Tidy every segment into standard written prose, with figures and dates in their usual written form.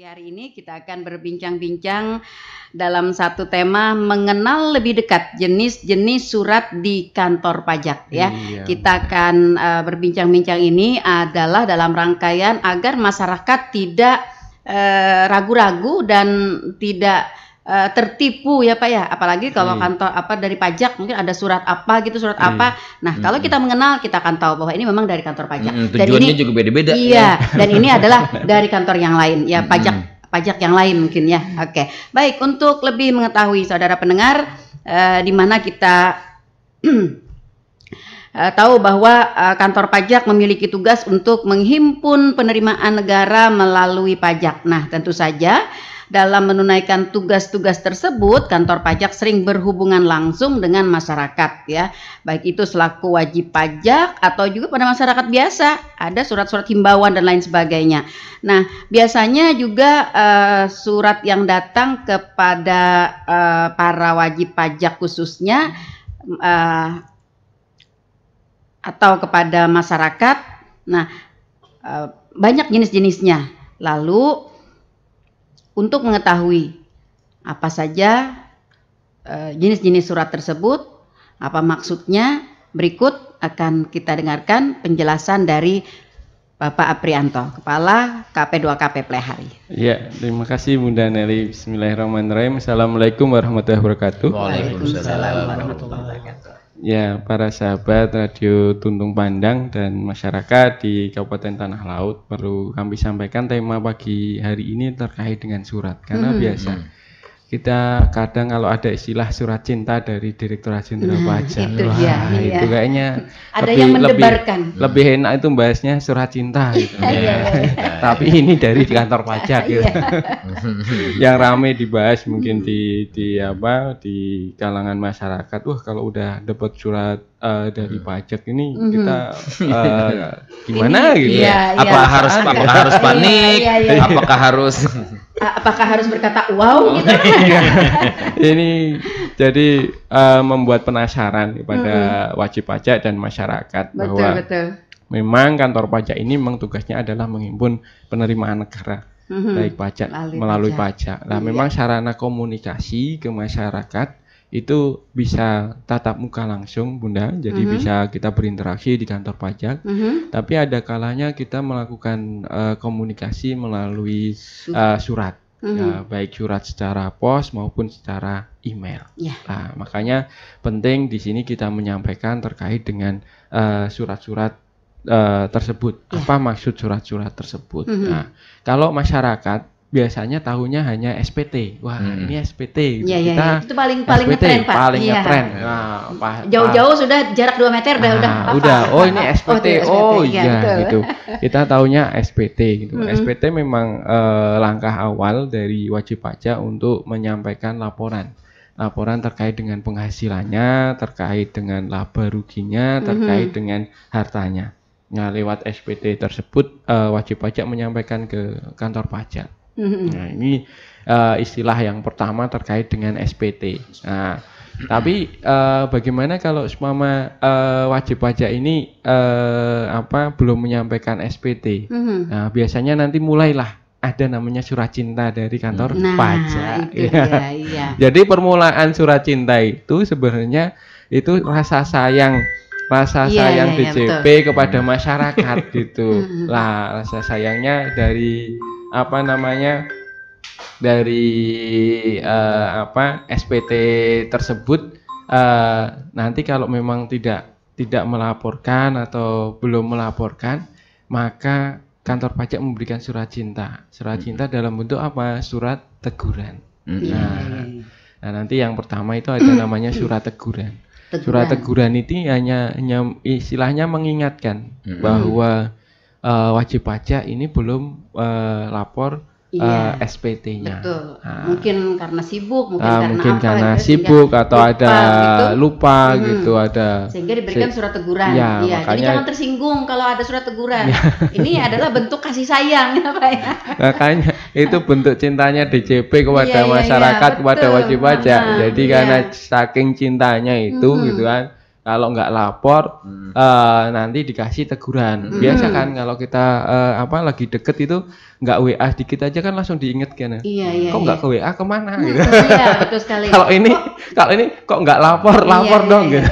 hari ini kita akan berbincang-bincang dalam satu tema mengenal lebih dekat jenis-jenis surat di kantor pajak ya. Iya. Kita akan berbincang-bincang ini adalah dalam rangkaian agar masyarakat tidak ragu-ragu dan tidak tertipu ya Pak ya, apalagi kalau kantor dari pajak mungkin ada surat apa gitu, surat apa. Nah, kalau kita mengenal, kita akan tahu bahwa ini memang dari kantor pajak. Dan tujuannya ini juga beda-beda. Iya, dan ini adalah dari kantor yang lain ya, pajak yang lain mungkin ya. Oke. Baik, untuk lebih mengetahui saudara pendengar di mana kita tahu bahwa kantor pajak memiliki tugas untuk menghimpun penerimaan negara melalui pajak. Nah, tentu saja dalam menunaikan tugas-tugas tersebut, kantor pajak sering berhubungan langsung dengan masyarakat ya. Baik itu selaku wajib pajak atau juga pada masyarakat biasa, ada surat-surat himbauan dan lain sebagainya. Nah, biasanya juga surat yang datang kepada para wajib pajak khususnya atau kepada masyarakat. Nah, banyak jenis-jenisnya. Lalu untuk mengetahui apa saja jenis-jenis surat tersebut, apa maksudnya, berikut akan kita dengarkan penjelasan dari Bapak Aprianto, Kepala KP2KP Plehari. Ya, terima kasih Bunda Nelly. Bismillahirrahmanirrahim. Assalamualaikum warahmatullahi wabarakatuh. Waalaikumsalam warahmatullahi wabarakatuh. Ya, para sahabat Radio Tuntung Pandang dan masyarakat di Kabupaten Tanah Laut, perlu kami sampaikan tema pagi hari ini terkait dengan surat. Karena biasa kita kadang kalau ada istilah surat cinta dari Direktorat Jenderal Pajak, itu kayaknya ada yang mendebarkan. Lebih enak itu bahasnya surat cinta gitu. Tapi ini dari kantor pajak gitu. Yang rame dibahas mungkin di kalangan masyarakat. Wah, kalau udah dapat surat dari pajak ini kita gimana ini, gitu. Apakah harus panik? Apakah harus berkata wow gitu? Ini jadi membuat penasaran kepada wajib pajak dan masyarakat bahwa memang kantor pajak ini memang tugasnya adalah menghimpun penerimaan negara baik pajak melalui pajak. Nah, memang sarana komunikasi ke masyarakat itu bisa tatap muka langsung Bunda, jadi bisa kita berinteraksi di kantor pajak. Tapi ada kalanya kita melakukan komunikasi melalui surat, ya, baik surat secara pos maupun secara email. Nah, makanya penting di sini kita menyampaikan terkait dengan surat-surat tersebut. Apa maksud surat-surat tersebut? Nah, kalau masyarakat biasanya tahunya hanya SPT. Wah, ini SPT. Kita itu paling SPT, ngetren Pak. Paling ngetren. Nah, jauh-jauh sudah jarak 2 meter udah. Oh, ini SPT. Oh, iya gitu. Kita tahunya SPT gitu. SPT memang langkah awal dari wajib pajak untuk menyampaikan laporan terkait dengan penghasilannya, terkait dengan laba ruginya, terkait dengan hartanya. Nah, lewat SPT tersebut wajib pajak menyampaikan ke kantor pajak. Nah, ini istilah yang pertama terkait dengan SPT. Nah, tapi bagaimana kalau umpama wajib pajak ini belum menyampaikan SPT? Nah, biasanya nanti mulailah ada namanya surat cinta dari kantor pajak. Jadi permulaan surat cinta itu sebenarnya itu rasa sayang DJP kepada masyarakat gitu. Lah, rasa sayangnya dari SPT tersebut, nanti kalau memang tidak melaporkan atau belum melaporkan, maka kantor pajak memberikan surat cinta dalam bentuk apa? Surat teguran. Nah, nanti yang pertama itu ada namanya surat teguran. Surat teguran itu hanya istilahnya mengingatkan bahwa wajib pajak ini belum lapor SPT-nya. Betul. Mungkin karena sibuk, mungkin karena sibuk atau ada lupa gitu, ada sehingga diberikan surat teguran. Makanya, jadi jangan tersinggung kalau ada surat teguran. Ini adalah bentuk kasih sayang ya Pak ya. Makanya itu bentuk cintanya DJP kepada masyarakat, kepada wajib pajak. Jadi karena saking cintanya itu gitu kan, Kalau nggak lapor nanti dikasih teguran. Biasa kan kalau kita lagi deket itu nggak WA dikit aja kan langsung diinget kan. Iya, Kok nggak ke WA kemana gitu. Iya, betul sekali. Kalau ini kok nggak lapor dong iya. gitu.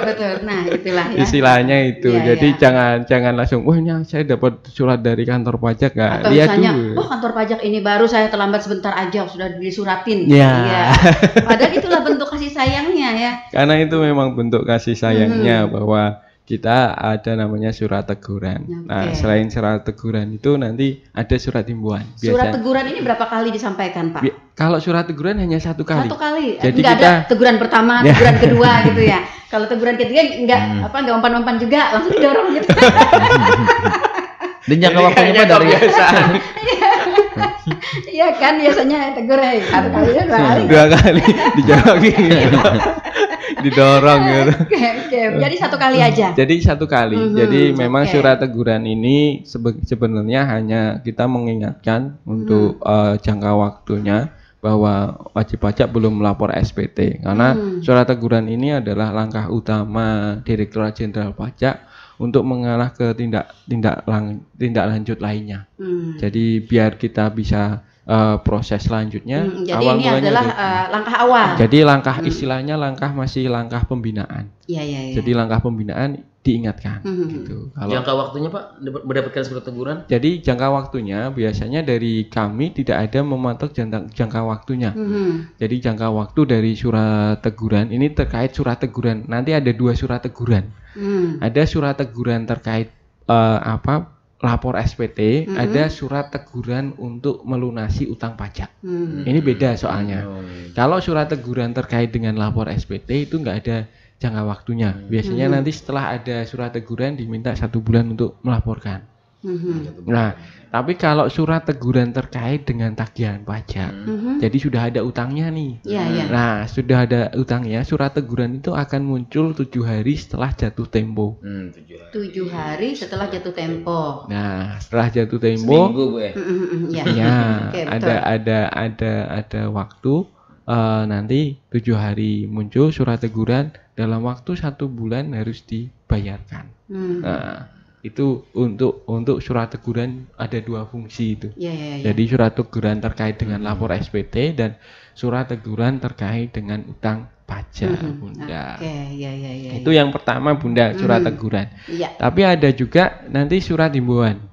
Betul. Nah, itulah ya. Istilahnya itu. Iya, Jadi iya. jangan langsung, wah ini saya dapat surat dari kantor pajak nggak? Atau Lihat misalnya, dulu. oh kantor pajak ini baru saya terlambat sebentar aja sudah disuratin. Iya. Iya. Padahal itulah bentuk kasih sayangnya ya. Karena itu memang bentuk kasih sayangnya bahwa kita ada namanya surat teguran. Nah, selain surat teguran itu nanti ada surat himbauan. Surat teguran ini berapa kali disampaikan, Pak? Kalau surat teguran hanya satu kali. Satu kali. Jadi nggak kita ada teguran pertama, teguran kedua gitu ya. Kalau teguran ketiga nggak umpan-umpan juga, langsung didorong gitu. Dan jangka waktunya Pak dari Iya kan biasanya tegur satu kali ya dua kali dijorokin didorong gitu. Oke. Jadi satu kali aja. Jadi satu kali. Jadi memang surat teguran ini sebenarnya hanya kita mengingatkan untuk jangka waktunya bahwa wajib pajak belum melapor SPT karena surat teguran ini adalah langkah utama Direktorat Jenderal Pajak untuk mengarah ke tindak lanjut lainnya. Jadi biar kita bisa proses selanjutnya. Jadi ini adalah langkah awal. Jadi langkah istilahnya masih langkah pembinaan. Iya. Jadi langkah pembinaan diingatkan. Gitu. Kalau jangka waktunya Pak mendapatkan surat teguran? Jadi jangka waktunya biasanya dari kami tidak ada mematok jangka waktunya. Jadi jangka waktu dari surat teguran ini terkait surat teguran. Nanti ada 2 surat teguran. Ada surat teguran terkait lapor SPT, ada surat teguran untuk melunasi utang pajak. Ini beda soalnya. Kalau surat teguran terkait dengan lapor SPT itu nggak ada jangka waktunya. Biasanya nanti setelah ada surat teguran diminta 1 bulan untuk melaporkan. Nah, tapi kalau surat teguran terkait dengan tagihan pajak, jadi sudah ada utangnya nih. Nah, sudah ada utangnya, surat teguran itu akan muncul 7 hari setelah jatuh tempo. 7 hari setelah jatuh tempo. Nah, setelah jatuh tempo, seminggu Bu ya. Ya, ada waktu nanti 7 hari muncul surat teguran, dalam waktu 1 bulan harus dibayarkan. Nah, itu untuk surat teguran ada 2 fungsi itu. Jadi surat teguran terkait dengan lapor SPT dan surat teguran terkait dengan utang pajak, Bunda. Itu yang pertama, Bunda, surat teguran. Tapi ada juga nanti surat himbauan.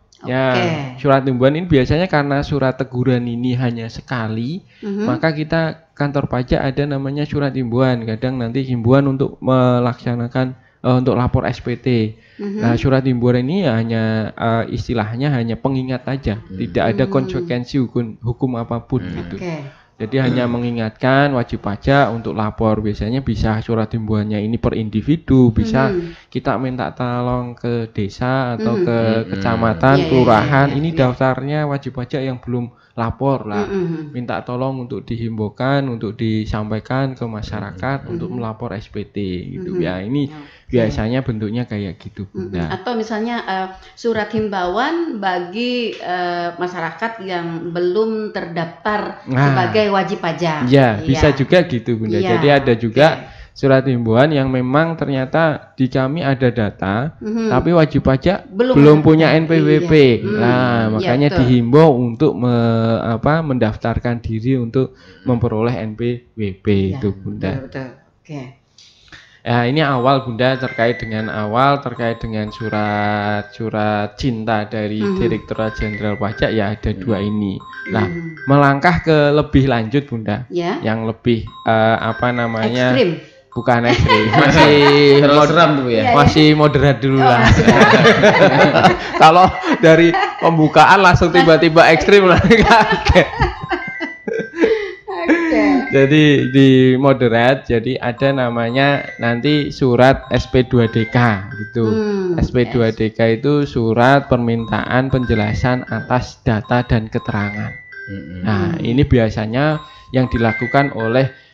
Surat himbauan ini biasanya karena surat teguran ini hanya sekali, maka kita kantor pajak ada namanya surat himbauan. Kadang nanti himbauan untuk melaksanakan untuk lapor SPT. Nah, surat himbauan ini hanya istilahnya hanya pengingat aja, tidak ada konsekuensi hukum apapun gitu. Jadi hanya mengingatkan wajib pajak untuk lapor. Biasanya bisa surat himbauannya ini per individu, bisa kita minta tolong ke desa atau ke kecamatan, kelurahan. Ini daftarnya wajib pajak yang belum lapor lah. Minta tolong untuk dihimbaukan, untuk disampaikan ke masyarakat untuk melapor SPT gitu. Ya, ini biasanya bentuknya kayak gitu, Bunda. Atau misalnya surat himbauan bagi masyarakat yang belum terdaftar sebagai wajib pajak. Ya, bisa juga gitu, Bunda. Jadi ada juga surat himbauan yang memang ternyata di kami ada data, tapi wajib pajak belum punya NPWP. Nah, makanya dihimbau untuk mendaftarkan diri untuk memperoleh NPWP itu, Bunda. Betul. Ya, ini awal, Bunda, terkait dengan surat cinta dari Direktorat Jenderal Pajak ya ada 2 ini. Nah, melangkah ke lebih lanjut, Bunda, yang lebih ekstrim. Bukan ekstrim, masih seram tuh ya. Masih moderat dulu lah. Kalau dari pembukaan langsung tiba-tiba ekstrim lah. Jadi di moderat, jadi ada namanya nanti surat SP2DK gitu. SP2DK itu surat permintaan penjelasan atas data dan keterangan. Nah, ini biasanya yang dilakukan oleh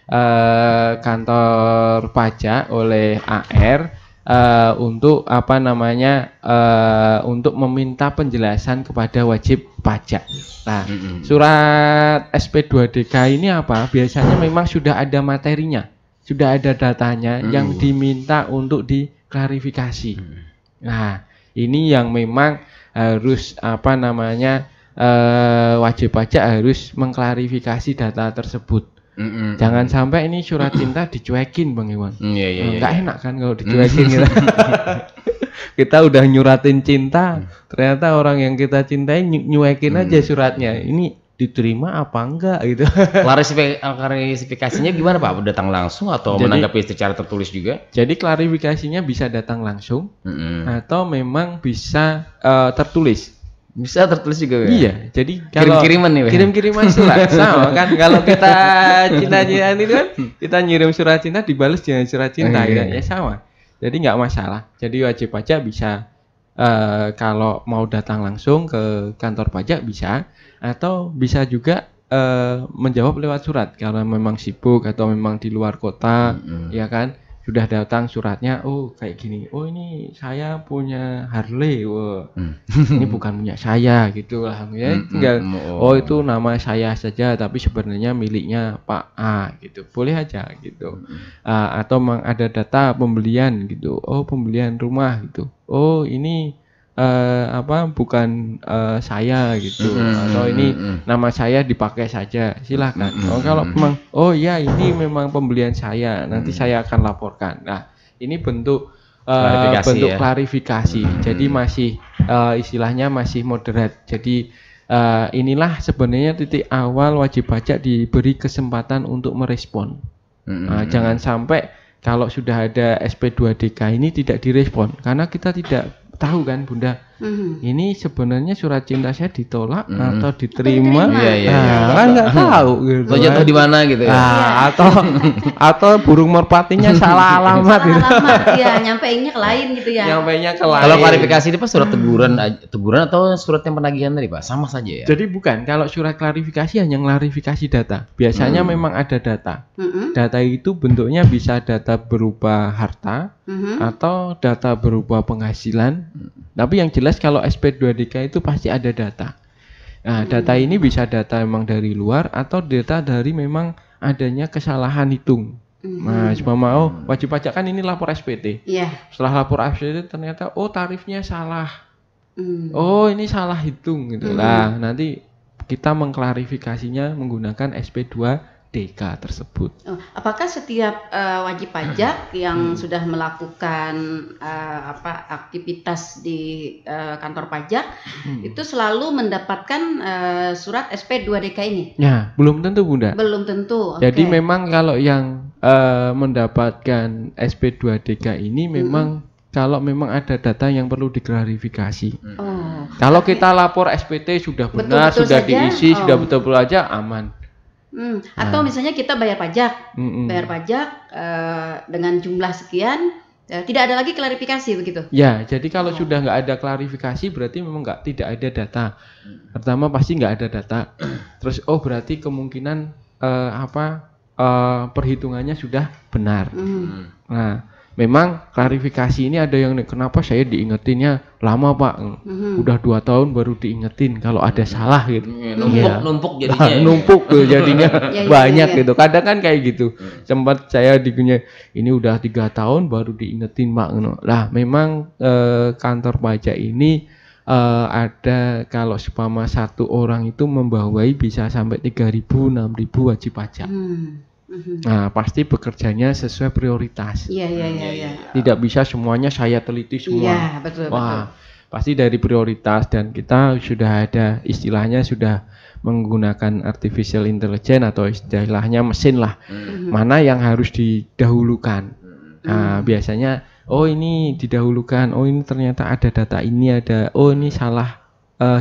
kantor pajak, oleh AR untuk untuk meminta penjelasan kepada wajib pajak. Nah, surat SP2DK ini biasanya memang sudah ada materinya. sudah ada datanya yang diminta untuk diklarifikasi. Nah, ini yang memang harus wajib pajak harus mengklarifikasi data tersebut. Jangan sampai ini surat cinta dicuekin, Bang Iwan. Nggak enak kan kalau dicuekin gitu. Kita udah nyuratin cinta, ternyata orang yang kita cintai nyuekin aja suratnya. Ini diterima apa enggak gitu. Klarifikasinya gimana Pak? Datang langsung atau menanggapi secara tertulis juga? Jadi klarifikasinya bisa datang langsung atau memang bisa tertulis. Bisa tertulis juga ya? Iya, jadi kalau kirim-kiriman nih, kirim-kiriman surat sama kan. Kalau kita cinta-cintaan itu kan kita ngirim surat cinta dibalas dengan surat cinta ya sama. Jadi nggak masalah. Jadi wajib pajak bisa kalau mau datang langsung ke kantor pajak bisa, atau bisa juga menjawab lewat surat kalau memang sibuk atau memang di luar kota, ya kan. Sudah datang suratnya, oh kayak gini, oh ini saya punya Harley, ini bukan punya saya gitu lah ya, tinggal oh itu nama saya saja tapi sebenarnya miliknya Pak A gitu, boleh aja gitu. Atau memang ada data pembelian gitu, oh pembelian rumah gitu, oh ini bukan saya gitu, atau ini nama saya dipakai saja, silakan. Kalau memang oh ya ini memang pembelian saya, nanti saya akan laporkan. Nah ini bentuk klarifikasi. Jadi masih istilahnya masih moderat. Jadi inilah sebenarnya titik awal wajib pajak diberi kesempatan untuk merespon. Jangan sampai kalau sudah ada SP2DK ini tidak direspon, karena kita tidak tahu kan Bunda, ini sebenarnya surat cinta saya ditolak atau diterima, kan nggak tahu gitu. Atau jatuh di mana gitu ya? Atau burung merpatinya salah alamat gitu. Iya, nyampeinnya ke lain gitu ya. Nyampeinnya ke lain. Kalau klarifikasi ini Pak surat teguran atau surat yang penagihan tadi Pak, sama saja ya? Jadi bukan, kalau surat klarifikasi hanya klarifikasi data. Biasanya memang ada data. Data itu bentuknya bisa data berupa harta atau data berupa penghasilan. Tapi yang jelas kalau SP2DK itu pasti ada data. Nah, data ini bisa data memang dari luar atau data dari memang adanya kesalahan hitung. Nah, cuma mau wajib pajak kan ini lapor SPT. Setelah lapor SPT ternyata oh tarifnya salah. Oh, ini salah hitung gitu. Lah, nanti kita mengklarifikasinya menggunakan SP2DK tersebut. Apakah setiap wajib pajak yang sudah melakukan aktivitas di kantor pajak itu selalu mendapatkan surat SP2DK ini? Ya, belum tentu Bunda. Belum tentu. Jadi memang kalau yang mendapatkan SP2DK ini memang kalau memang ada data yang perlu diklarifikasi. Kalau kita lapor SPT sudah benar, sudah diisi, sudah betul-betul aja aman. Atau misalnya kita bayar pajak, dengan jumlah sekian, tidak ada lagi klarifikasi begitu? Ya, jadi kalau sudah nggak ada klarifikasi berarti memang tidak ada data. Pertama pasti nggak ada data. Terus berarti kemungkinan perhitungannya sudah benar. Nah, memang klarifikasi ini ada yang kenapa saya diingetinnya lama Pak, udah 2 tahun baru diingetin kalau ada salah gitu. Numpuk jadinya. Numpuk jadinya banyak gitu. Kadang kan kayak gitu. Sempat saya digunya ini udah 3 tahun baru diingetin Pak. Lah memang kantor pajak ini ada kalau sepama satu orang itu membawai bisa sampai 3.000 6.000 wajib pajak. Nah, pasti bekerjanya sesuai prioritas. Iya. Tidak bisa semuanya saya teliti semua. Iya, betul. Pasti dari prioritas, dan kita sudah ada istilahnya sudah menggunakan artificial intelligence atau istilahnya mesin lah. Mana yang harus didahulukan. Nah, biasanya ini didahulukan. Oh, ini ternyata ada data ini ada. Oh, ini salah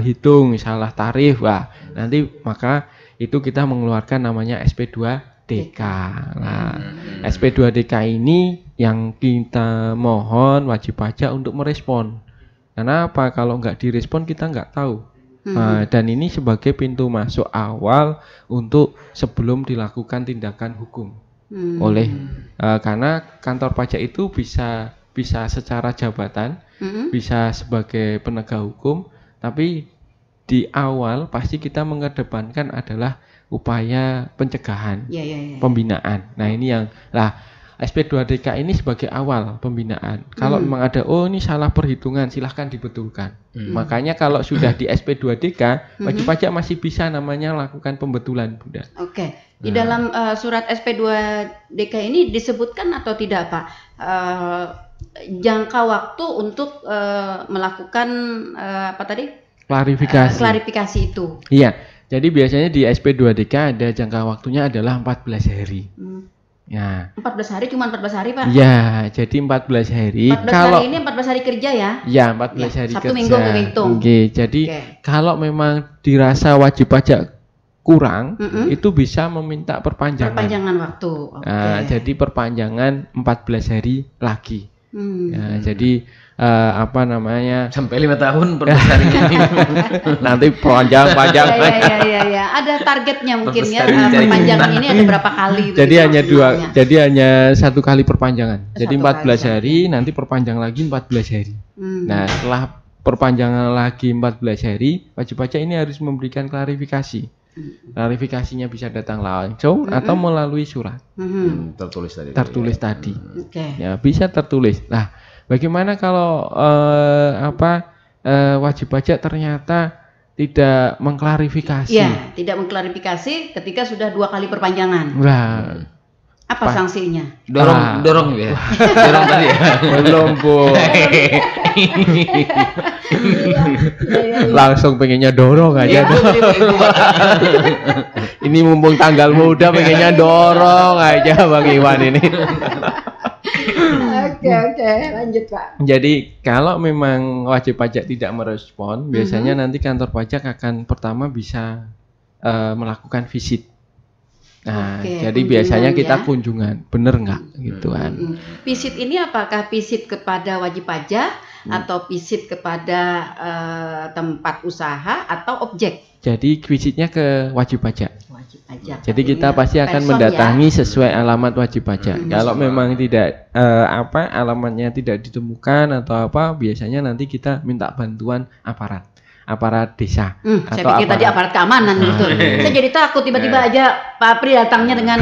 hitung, salah tarif. Wah, nanti maka itu kita mengeluarkan namanya SP2DK. Nah, SP2DK ini yang kita mohon wajib pajak untuk merespon. Karena apa? Kalau nggak direspon kita nggak tahu. Nah, dan ini sebagai pintu masuk awal untuk sebelum dilakukan tindakan hukum oleh karena kantor pajak itu bisa secara jabatan, bisa sebagai penegak hukum, tapi di awal pasti kita mengedepankan adalah upaya pencegahan, pembinaan. Nah, ini yang SP2DK ini sebagai awal pembinaan. Kalau memang ada ini salah perhitungan, silahkan dibetulkan. Makanya kalau sudah di SP2DK, wajib pajak masih bisa namanya lakukan pembetulan, Bunda. Oke. Di dalam surat SP2DK ini disebutkan atau tidak, Pak? Jangka waktu untuk melakukan apa tadi? Klarifikasi itu. Iya. Jadi biasanya di SP2DK ada jangka waktunya adalah 14 hari. Ya. 14 hari, cuma 14 hari, Pak? Ya, jadi 14 hari. 14 kalau hari ini 14 hari kerja ya? Ya, 14 hari Sabtu kerja. Minggu kehitung. Jadi kalau memang dirasa wajib pajak kurang, itu bisa meminta perpanjangan. Perpanjangan waktu. Jadi perpanjangan 14 hari lagi. Ya, jadi apa namanya, sampai 5 tahun per hari ini. Nanti panjang. Ya. Ada targetnya mungkin ya, perpanjangan ini ada berapa kali? Jadi hanya 1 kali perpanjangan. Jadi 14 hari, nanti perpanjang lagi 14 hari. Nah, setelah perpanjangan lagi 14 hari, wajib pajak ini harus memberikan klarifikasi. Klarifikasinya bisa datang langsung atau melalui surat. Tertulis tadi. Ya, bisa tertulis. Nah, bagaimana kalau wajib pajak ternyata tidak mengklarifikasi? Ya, tidak mengklarifikasi ketika sudah 2 kali perpanjangan. Nah, apa sanksinya? Dorong ya. Dorong tadi ya. Belum, Bu. Langsung pengennya dorong aja. Ini mumpung tanggal muda pengennya dorong aja Bang Iwan ini. Oke, lanjut Pak. Jadi kalau memang wajib pajak tidak merespon, biasanya nanti kantor pajak akan pertama bisa melakukan visit. Nah, jadi biasanya kita kunjungan, bener nggak gitu kan? Visit ini apakah visit kepada wajib pajak atau visit kepada tempat usaha atau objek? Jadi visitnya ke wajib pajak. Wajib pajak. Jadi kita pasti akan mendatangi sesuai alamat wajib pajak. Kalau memang tidak alamatnya tidak ditemukan atau apa, biasanya nanti kita minta bantuan aparat desa. Saya pikir tadi aparat keamanan gitu. Saya jadi takut tiba-tiba aja Pak Apri datangnya dengan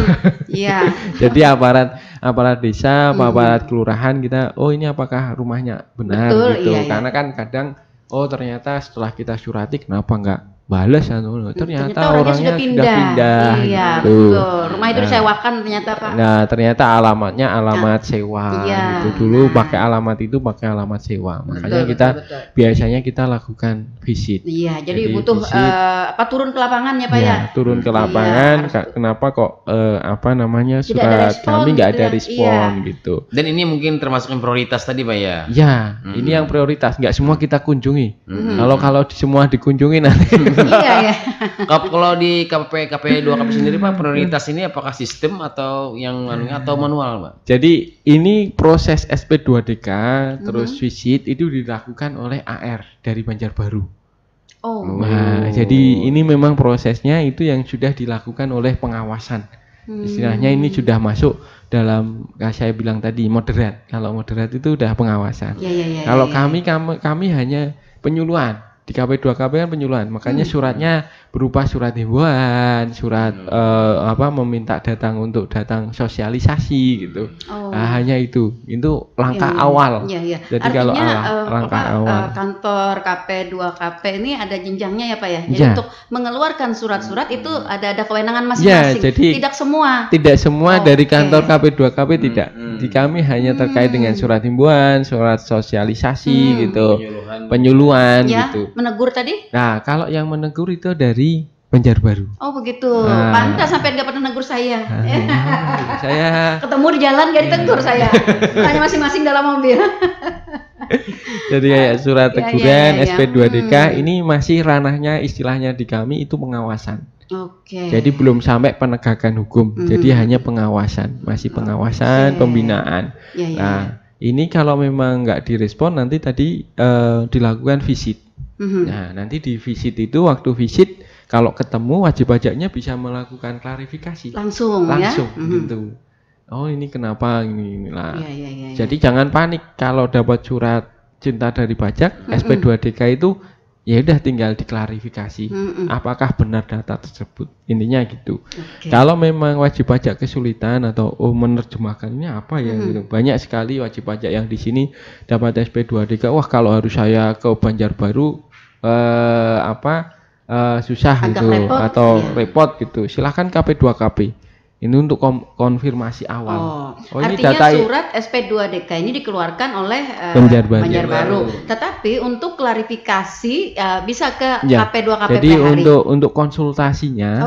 Jadi aparat desa, aparat kelurahan kita, ini apakah rumahnya benar? Betul, gitu. iya. Karena kan kadang ternyata setelah kita surati kenapa enggak balas ternyata orangnya sudah pindah. Iya, gitu. betul. Rumah itu disewakan ternyata, Pak. Nah, ternyata alamatnya alamat sewa gitu. Dulu pakai alamat sewa. Makanya betul. Biasanya kita lakukan visit. Iya, jadi butuh turun ke lapangan ya, Pak ya. Turun ke lapangan. Kenapa kok surat kami nggak ada respon gitu. Dan ini mungkin termasuk yang prioritas tadi, Pak ya. Ya, ini yang prioritas. Nggak semua kita kunjungi. Kalau semua dikunjungi nanti iya. Kalau di KP 2KP sendiri Pak, prioritas ini apakah sistem atau yang atau manual, Pak? Jadi ini proses SP2DK terus visit itu dilakukan oleh AR dari Banjarbaru. Nah, jadi ini memang prosesnya itu yang sudah dilakukan oleh pengawasan. Istilahnya ini sudah masuk dalam saya bilang tadi moderat. Kalau moderat itu udah pengawasan. Kalau kami hanya penyuluhan. Di KP2KP kan penyuluhan, makanya suratnya berupa surat himbauan, surat meminta untuk datang sosialisasi gitu. Hanya itu langkah awal. Jadi artinya, kalau langkah awal kantor KP2KP ini ada jenjangnya ya Pak ya. Jadi untuk mengeluarkan surat-surat itu ada kewenangan masing-masing. Jadi tidak semua dari kantor KP2KP tidak. Di kami hanya terkait dengan surat himbauan, surat sosialisasi gitu, penyuluhan gitu. Menegur tadi? Nah, kalau yang menegur itu dari Banjarbaru. Oh begitu. Pantas sampai nggak pernah negur saya. Saya ketemu di jalan nggak ditegur saya. Hanya masing-masing dalam mobil. Jadi kayak surat teguran SP2DK ini masih ranahnya istilahnya di kami itu pengawasan. Jadi belum sampai penegakan hukum. Jadi hanya pengawasan, masih pengawasan, pembinaan. Nah, ini kalau memang nggak direspon nanti tadi dilakukan visit. Nah, nanti di visit itu waktu visit kalau ketemu wajib pajaknya bisa melakukan klarifikasi langsung gitu. Ini kenapa inilah. Jadi jangan panik kalau dapat surat cinta dari pajak SP2DK itu ya udah tinggal diklarifikasi apakah benar data tersebut, intinya gitu. Kalau memang wajib pajak kesulitan atau menerjemahkannya apa ya gitu, banyak sekali wajib pajak yang di sini dapat SP2DK, wah kalau harus saya ke Banjarbaru susah agak gitu repot, atau repot gitu, silahkan KP2KP. Ini untuk konfirmasi awal. Ini artinya data surat SP2DK ini dikeluarkan oleh Banjarbaru. Tetapi untuk klarifikasi bisa ke KP2KP. Jadi untuk konsultasinya.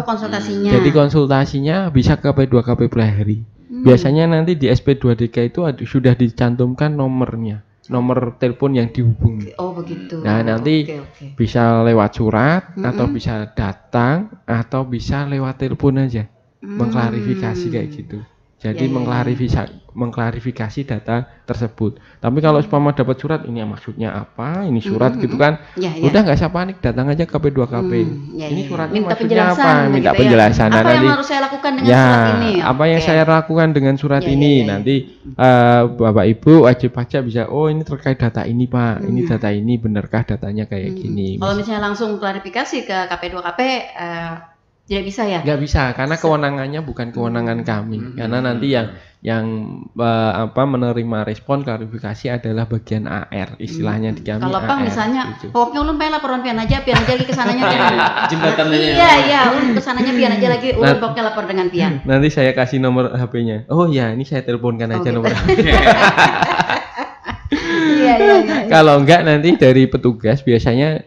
Jadi konsultasinya bisa ke KP2KP Plehari. Biasanya nanti di SP2DK itu sudah dicantumkan nomornya, nomor telepon yang dihubungi. Oh begitu. Nah nanti bisa lewat surat atau bisa datang atau bisa lewat telepon aja. Mengklarifikasi kayak gitu. Jadi mengklarifikasi data tersebut. Tapi kalau umpama dapat surat, ini maksudnya apa? Ini surat gitu kan? Udah nggak usah panik, datang aja KP2KP. Ini suratnya minta maksudnya apa? Minta penjelasan. Apa yang harus saya lakukan dengan surat ini? Apa yang saya lakukan dengan surat ini? Nanti Bapak Ibu wajib pajak bisa, oh ini terkait data ini Pak, ini data ini, benarkah datanya kayak gini? Kalau misalnya langsung klarifikasi ke KP2KP tidak bisa ya? Nggak bisa, karena kewenangannya bukan kewenangan kami. Karena nanti yang menerima respon klarifikasi adalah bagian AR, istilahnya di kami. Kalau Bang misalnya, pokoknya ulun pengen laporan pian aja lagi kesananya. Jembatan aja. Iya, ulun kesananya pian aja lagi, ulun pokoknya lapor dengan pian. Nanti saya kasih nomor HP-nya. Oh ya, ini saya teleponkan aja nomor HP. Iya. Kalau enggak nanti dari petugas biasanya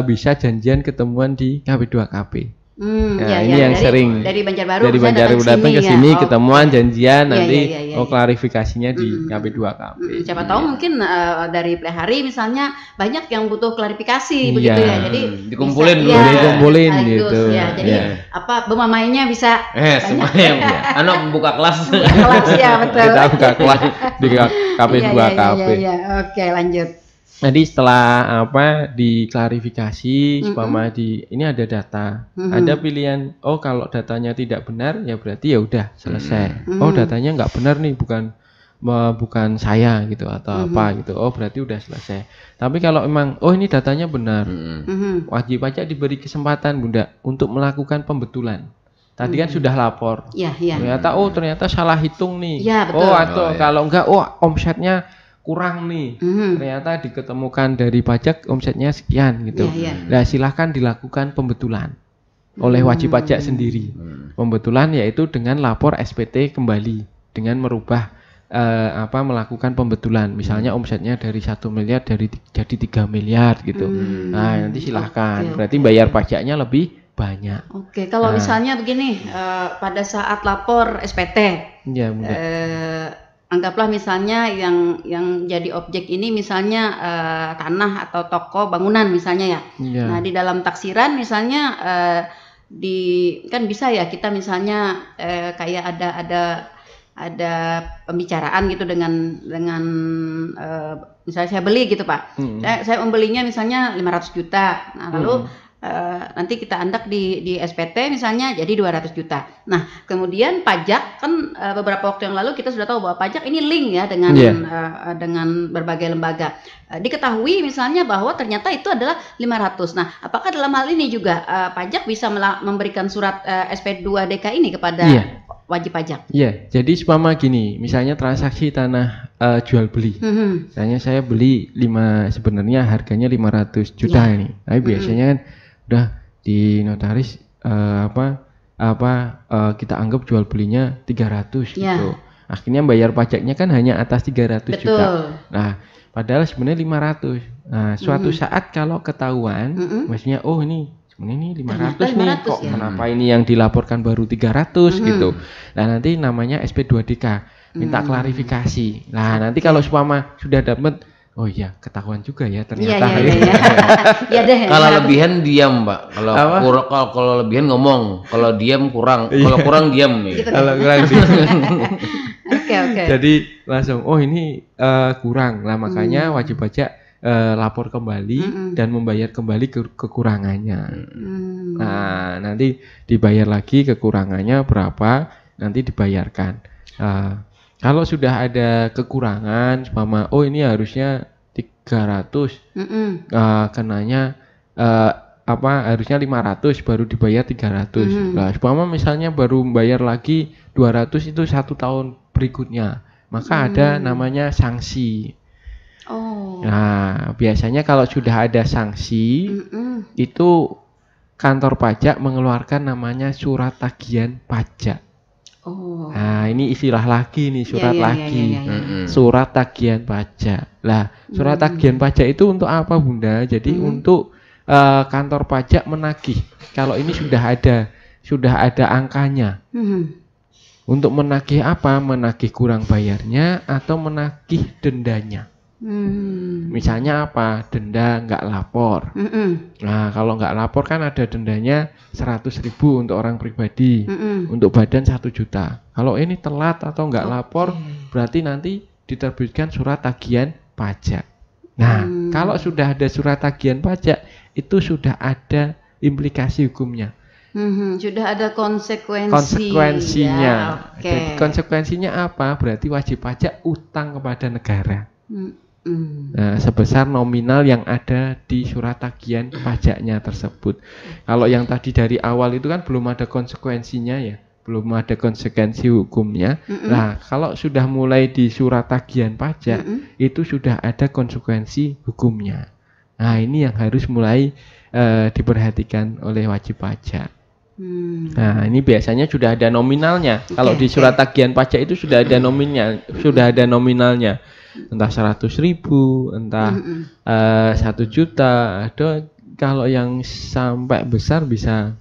bisa janjian ketemuan di KP2KP. Ini yang sering dari Banjarbaru datang ke sini ketemuan janjian nanti klarifikasinya di KP2KP. Siapa tahu mungkin dari Plehari misalnya banyak yang butuh klarifikasi begitu ya. Jadi dikumpulin gitu. Jadi bemamainya bisa semuanya buka kelas. Ya betul. Kita buka kelas di KP2KP. Oke, lanjut. Jadi setelah diklarifikasi, ini ada data, ada pilihan. Oh kalau datanya tidak benar, ya berarti ya udah selesai. Oh datanya nggak benar nih, bukan saya gitu atau apa gitu. Oh berarti udah selesai. Tapi kalau emang ini datanya benar, wajib pajak diberi kesempatan Bunda untuk melakukan pembetulan. Tadi kan sudah lapor. Ternyata salah hitung nih. Kalau enggak, omsetnya kurang nih, ternyata diketemukan dari pajak omsetnya sekian gitu. Nah silahkan dilakukan pembetulan oleh wajib pajak sendiri. Pembetulan yaitu dengan lapor SPT kembali, dengan merubah melakukan pembetulan. Misalnya omsetnya dari 1 miliar jadi 3 miliar gitu. Nah nanti silahkan. Berarti bayar pajaknya lebih banyak. Kalau misalnya begini, pada saat lapor SPT, anggaplah misalnya yang jadi objek ini misalnya tanah atau toko bangunan misalnya ya. Nah di dalam taksiran misalnya kan bisa ya kita misalnya kayak ada pembicaraan gitu dengan misalnya saya beli gitu Pak. Saya membelinya misalnya 500 juta. Nah lalu nanti kita andak di SPT misalnya jadi 200 juta. Nah, kemudian pajak kan beberapa waktu yang lalu kita sudah tahu bahwa pajak ini link ya dengan berbagai lembaga. Diketahui misalnya bahwa ternyata itu adalah 500. Nah, apakah dalam hal ini juga pajak bisa memberikan surat SP2DK ini kepada wajib pajak? Iya, jadi seumpama gini, misalnya transaksi tanah jual beli. Misalnya saya beli sebenarnya harganya 500 juta ini. Tapi biasanya kan udah di notaris kita anggap jual belinya 300 gitu. Akhirnya bayar pajaknya kan hanya atas 300 juta. Nah, padahal sebenarnya 500. Nah, suatu saat kalau ketahuan, maksudnya ini sebenarnya ini 500 nih kok kenapa ini yang dilaporkan baru 300 gitu. Nah, nanti namanya SP2DK, minta klarifikasi. Nah, nanti kalau seumpama sudah dapat, oh iya, ketahuan juga ya ternyata. Kalau lebihan diam, Mbak. Kalau lebihan ngomong, kalau diam kurang. Kalau kurang diam nih. Kalau kurang diam. Oke. Jadi langsung ini kurang. Lah makanya wajib pajak lapor kembali dan membayar kembali kekurangannya. Nah, nanti dibayar lagi kekurangannya berapa, nanti dibayarkan. Kalau sudah ada kekurangan, ini harusnya 300, kenanya harusnya 500 baru dibayar 300. Nah, umpama misalnya baru bayar lagi 200 itu 1 tahun berikutnya, maka ada namanya sanksi. Nah, biasanya kalau sudah ada sanksi, itu kantor pajak mengeluarkan namanya surat tagihan pajak. Nah, ini istilah lagi nih, surat surat tagihan pajak. Lah, surat tagihan pajak itu untuk apa, Bunda? Jadi untuk kantor pajak menagih. Kalau ini sudah ada angkanya. Untuk menagih apa? Menagih kurang bayarnya atau menagih dendanya. Misalnya apa? Denda nggak lapor. Nah, kalau nggak lapor kan ada dendanya 100.000 untuk orang pribadi, untuk badan 1 juta. Kalau ini telat atau nggak lapor, berarti nanti diterbitkan surat tagihan pajak. Nah, kalau sudah ada surat tagihan pajak, itu sudah ada implikasi hukumnya. Sudah ada konsekuensinya. Jadi konsekuensinya apa? Berarti wajib pajak utang kepada negara. Nah, sebesar nominal yang ada di surat tagihan pajaknya tersebut. Kalau yang tadi dari awal itu kan belum ada konsekuensinya ya, belum ada konsekuensi hukumnya. Nah, kalau sudah mulai di surat tagihan pajak, itu sudah ada konsekuensi hukumnya. Nah, ini yang harus mulai diperhatikan oleh wajib pajak. Nah, ini biasanya sudah ada nominalnya. Kalau di surat tagihan pajak itu sudah ada nominalnya. Entah 100.000, entah 1 juta, ada kalau yang sampai besar bisa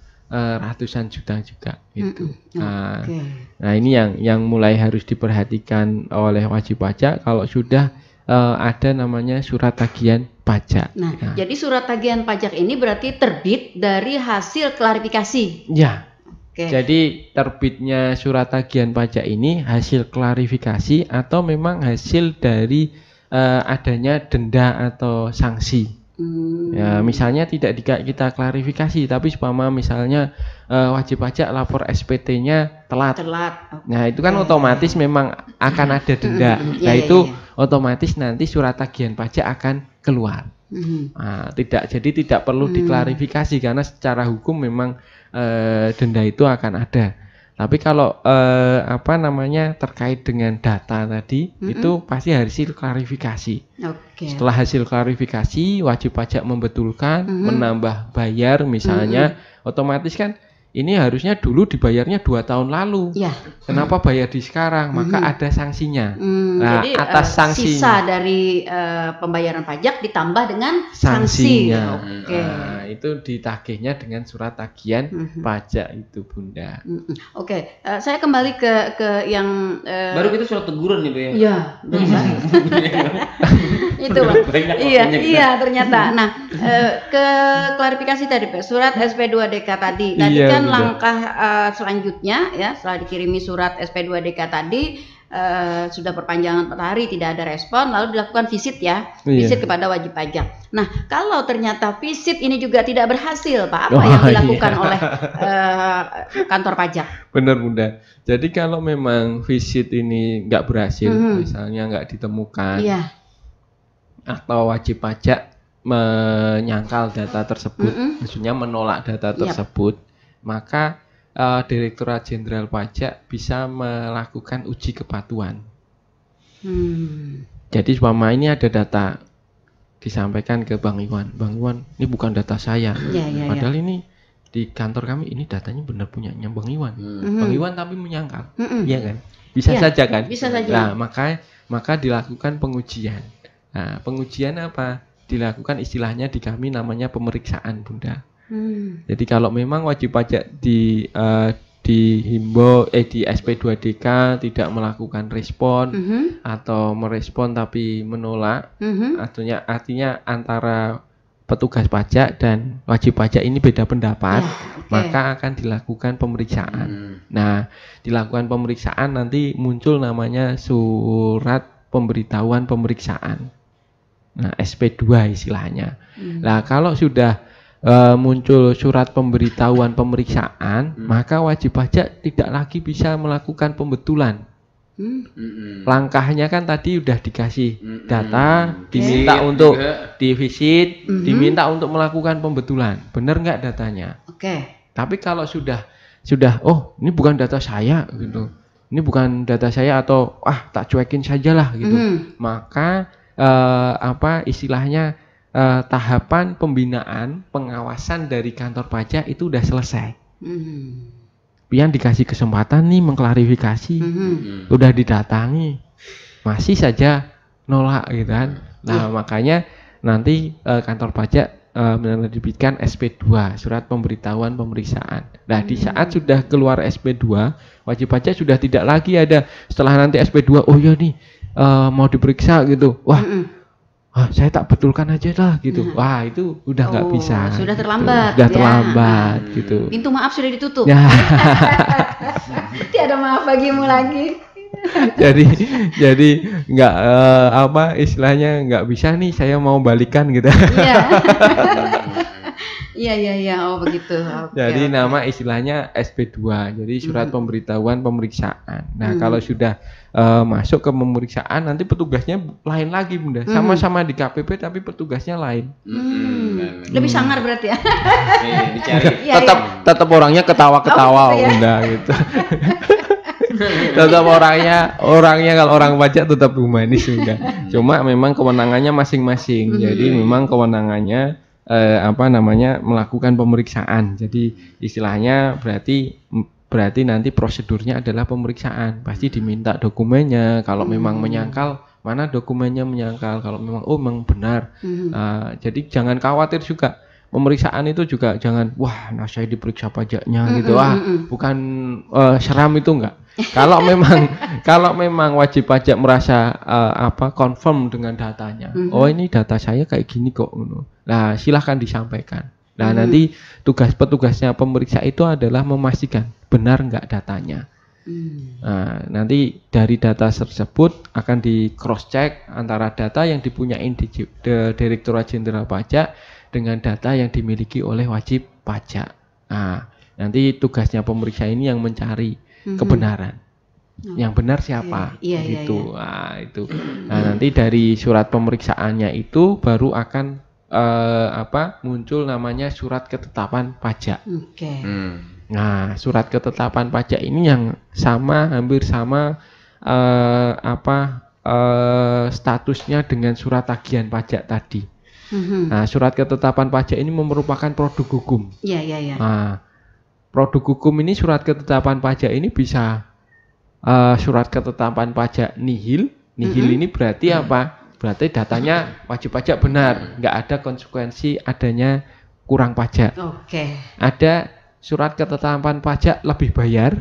ratusan juta juga gitu. Nah, ini yang mulai harus diperhatikan oleh wajib pajak kalau sudah ada namanya surat tagihan pajak. Nah, jadi surat tagihan pajak ini berarti terbit dari hasil klarifikasi. Ya. Jadi terbitnya surat tagihan pajak ini hasil klarifikasi atau memang hasil dari adanya denda atau sanksi. Ya, misalnya tidak kita klarifikasi, tapi umpama misalnya wajib pajak lapor SPT-nya telat. Nah, itu kan otomatis memang akan ada denda. Nah, itu otomatis nanti surat tagihan pajak akan keluar. Nah, tidak perlu diklarifikasi karena secara hukum memang denda itu akan ada. Tapi kalau terkait dengan data tadi itu pasti hasil klarifikasi. Setelah hasil klarifikasi wajib pajak membetulkan, menambah bayar misalnya, otomatis kan ini harusnya dulu dibayarnya 2 tahun lalu. Kenapa bayar di sekarang? Maka ada sanksinya. Nah, jadi atas sanksinya, sisa dari pembayaran pajak ditambah dengan sanksinya. Nah, itu ditagihnya dengan surat tagihan pajak itu, Bunda. Saya kembali ke yang baru kita surat teguran nih, Bu ya. Iya, benar. Itu, Pak. Iya, ternyata. Nah, ke klarifikasi tadi, Pak, surat SP2DK tadi. Tadi kan langkah selanjutnya ya, setelah dikirimi surat SP2DK tadi sudah perpanjangan 4 hari tidak ada respon, lalu dilakukan visit ya, visit kepada wajib pajak. Nah, kalau ternyata visit ini juga tidak berhasil, Pak, apa yang dilakukan oleh kantor pajak? Benar, Bunda. Jadi kalau memang visit ini nggak berhasil, misalnya nggak ditemukan, atau wajib pajak menyangkal data tersebut, maksudnya menolak data tersebut, maka Direktorat Jenderal Pajak bisa melakukan uji kepatuhan. Jadi selama ini ada data disampaikan ke Bang Iwan, ini bukan data saya, padahal ini di kantor kami ini datanya benar punyanya Bang Iwan. Bang Iwan tapi menyangkal, iya kan? Bisa saja kan? Bisa saja. Nah, maka dilakukan pengujian. Nah, pengujian apa? Dilakukan istilahnya di kami namanya pemeriksaan, Bunda. Jadi kalau memang wajib pajak dihimbau di SP2DK tidak melakukan respon atau merespon tapi menolak, artinya antara petugas pajak dan wajib pajak ini beda pendapat, maka akan dilakukan pemeriksaan. Nah, dilakukan pemeriksaan nanti muncul namanya surat pemberitahuan pemeriksaan. Nah, SP2 istilahnya. Nah, kalau sudah muncul surat pemberitahuan pemeriksaan, maka wajib pajak tidak lagi bisa melakukan pembetulan. Langkahnya kan tadi udah dikasih data, diminta untuk divisit, diminta untuk melakukan pembetulan. Benar nggak datanya? Tapi kalau sudah oh ini bukan data saya gitu. Ini bukan data saya atau tak cuekin sajalah gitu. Maka istilahnya tahapan pembinaan pengawasan dari kantor pajak itu udah selesai. Pian dikasih kesempatan nih mengklarifikasi, udah didatangi, masih saja nolak gitu kan. Nah makanya nanti kantor pajak menerbitkan SP2, surat pemberitahuan pemeriksaan. Nah di saat sudah keluar SP2, wajib pajak sudah tidak lagi ada setelah nanti SP2, oh ya nih mau diperiksa gitu, saya tak betulkan aja lah gitu. Wah itu udah nggak bisa. Sudah gitu. terlambat. Sudah terlambat gitu. Pintu maaf sudah ditutup. Ya. Tiada maaf bagimu lagi. jadi nggak istilahnya nggak bisa nih saya mau balikan gitu. Iya. Oh begitu. Jadi nama istilahnya SP2. Jadi surat pemberitahuan pemeriksaan. Nah kalau sudah masuk ke pemeriksaan nanti petugasnya lain lagi Bunda. Sama-sama di KPP tapi petugasnya lain. Lebih sangar berarti ya. Tetap orangnya ketawa-ketawa Bunda gitu. Tetap orangnya kalau orang pajak tetap humanis juga. Cuma memang kewenangannya masing-masing. Jadi memang kewenangannya melakukan pemeriksaan. Jadi istilahnya berarti nanti prosedurnya adalah pemeriksaan. Pasti diminta dokumennya. Kalau memang menyangkal, mana dokumennya menyangkal. Kalau memang memang benar. Jadi jangan khawatir juga. Pemeriksaan itu juga jangan saya diperiksa pajaknya gitu. Bukan seram itu enggak. Kalau memang wajib pajak merasa confirm dengan datanya. Oh ini data saya kayak gini kok. Nah, silahkan disampaikan. Nah, nanti petugasnya pemeriksa itu adalah memastikan benar enggak datanya. Nah, nanti dari data tersebut akan di cross check antara data yang dipunyai Direktorat Jenderal Pajak dengan data yang dimiliki oleh wajib pajak. Nah, nanti tugasnya pemeriksa ini yang mencari kebenaran. Yang benar siapa? Gitu. Nah, itu. Nah, nanti dari surat pemeriksaannya itu baru akan muncul namanya surat ketetapan pajak. Nah, surat ketetapan pajak ini yang hampir sama statusnya dengan surat tagihan pajak tadi. Nah, surat ketetapan pajak ini merupakan produk hukum. Nah, produk hukum ini surat ketetapan pajak ini bisa surat ketetapan pajak nihil. Nihil ini berarti apa? Berarti datanya wajib pajak benar, nggak ada konsekuensi adanya kurang pajak. Ada surat ketetapan pajak lebih bayar.